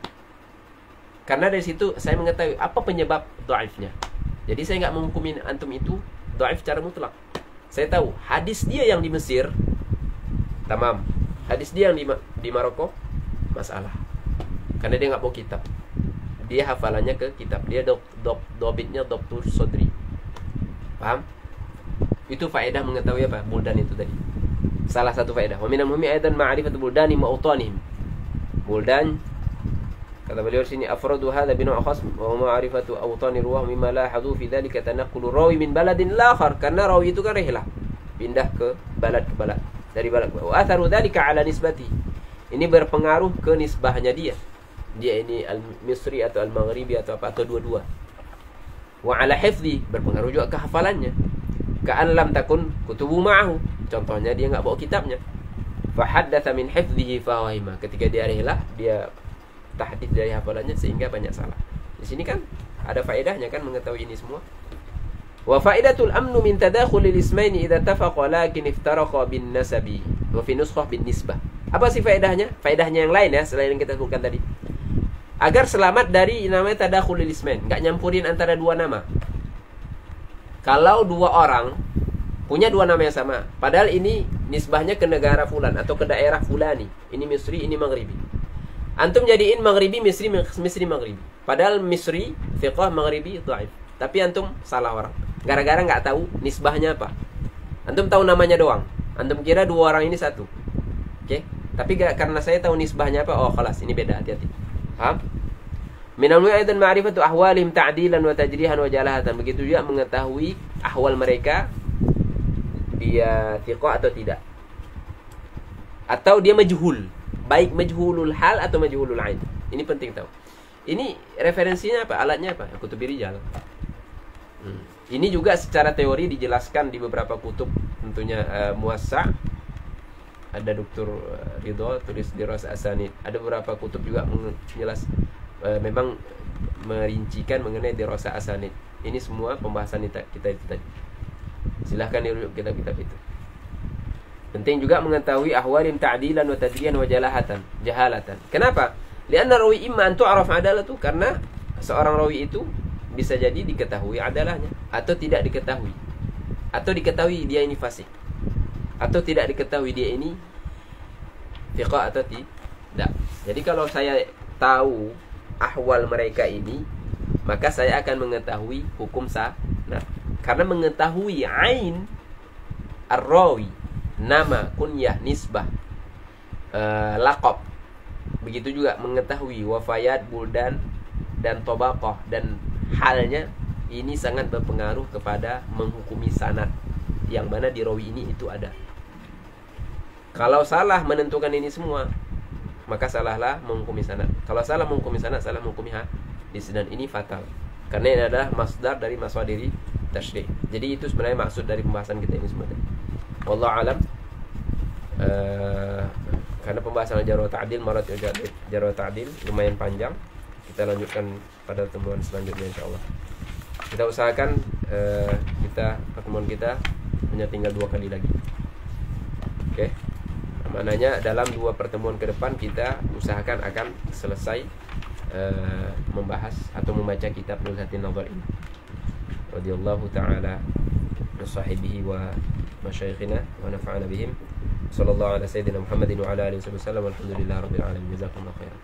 Karena dari situ saya mengetahui apa penyebab dhaifnya. Jadi saya nggak menghukumin antum itu dhaif secara mutlak. Saya tahu hadis dia yang di Mesir, tamam. Hadis dia yang di Maroko, masalah. Karena dia nggak bawa kitab. Dia hafalannya ke kitab. Dia dobitnya Doktor Sodri. Paham? Itu faedah mengetahui apa? Buldan itu tadi. Salah satu faedah. Wa minal muhimmi aidan ma'rifatu buldani wa awtanihim. Buldan, kata beliau di sini, afradu hadza bi naw'in khas wa ma'rifatu awtani ruwah mimma la hadu fi dzalika tanaqqulu rawi min baladin akhar. Karena rawi itu kan rihlah. Pindah ke balad dari balad. Wa atharu dzalika ala nisbati. Ini berpengaruh ke nisbahnya dia. Dia ini al-Misri atau al-Maghribi atau apa, atau dua-dua. Wa ala hifdhi, berpengaruh juga ke hafalannya. Ka'an lam takun kutubu ma'ahu. Contohnya dia enggak bawa kitabnya. Fa haddatsa min hifdhihi fa wahima. Ketika dia rihlah, dia tahdits dari hafalannya sehingga banyak salah. Di sini kan ada faedahnya kan mengetahui ini semua. Wa faidatul amnu min tadakhulil ismaini idza tafaqa lakin iftaraqa bin nasabi wa fi nuskhah bin nisbah. Apa sih faedahnya? Faedahnya yang lain ya selain yang kita sebutkan tadi. Agar selamat dari namanya tadakhulil ismain, enggak nyampurin antara dua nama. Kalau dua orang punya dua nama yang sama, padahal ini nisbahnya ke negara fulan atau ke daerah fulani. Ini Misri, ini Maghribi. Antum jadiin Maghribi Misri Maghribi. Padahal Misri thiqah, Maghribi dhaif. Tapi antum salah orang. Gara-gara enggak tahu nisbahnya apa. Antum tahu namanya doang. Antum kira dua orang ini satu. Oke? Tapi karena saya tahu nisbahnya apa, oh khalas, ini beda, hati-hati. Paham? Minal mu'aidan ma'rifatu ahwalihim ta'dilan wa tajrihan wa jalahatan. Begitu juga mengetahui ahwal mereka, dia thiqah atau tidak. Atau dia majhul. Baik majhulul hal atau majhulul ain. Ini penting tahu. Ini referensinya apa? Alatnya apa? Kutub Rijal. Ini juga secara teori dijelaskan di beberapa kutub, tentunya Muwassa'. Ada Dr. Ridho tulis di Rasa Asanid. Ada beberapa kutub juga memang merincikan mengenai di Rasa Asanid. Ini semua pembahasan kita itu tadi. Silahkan dirujuk kitab-kitab itu. Penting juga mengetahui ahwalim ta'dilan wa tadriyan wa jahalatan. Kenapa? Lianna rawi imma an tu'raf adalatu, karena seorang rawi itu bisa jadi diketahui adalahnya atau tidak diketahui. Atau diketahui dia ini fasik. Atau tidak diketahui dia ini thiqah atau tidak. Jadi kalau saya tahu ahwal mereka ini, maka saya akan mengetahui hukum sah. Nah, karena mengetahui ain ar-rawi, nama, kunyah, nisbah, laqab. Begitu juga mengetahui wafayat, buldan dan tabaqah dan halnya, ini sangat berpengaruh kepada menghukumi sanad, yang mana di rawi ini itu ada. Kalau salah menentukan ini semua, maka salahlah menghukumi sanad. Kalau salah menghukumi sanad, salah menghukumi hadis, dan ini fatal. Karena ini adalah masdar dari maswadiri tasydih. Jadi itu sebenarnya maksud dari pembahasan kita ini semua. Wallahu alam. Karena pembahasan jarh wa ta'dil, maratib jarh wa ta'dil lumayan panjang, kita lanjutkan pada pertemuan selanjutnya insyaallah. Kita usahakan pertemuan kita hanya tinggal 2 kali lagi. Oke. Maknanya dalam 2 pertemuan ke depan kita usahakan akan selesai membahas atau membaca kitab Nuzhatin Nadhar ini. Radhiyallahu ta'ala sahibihi wa masyayikhina wa nafa'ana bihim. Sallallahu ala sayyidina Muhammadin wa ala alihi wasallam. Alhamdulillah rabbil alamin. Jazakumullahu khairan.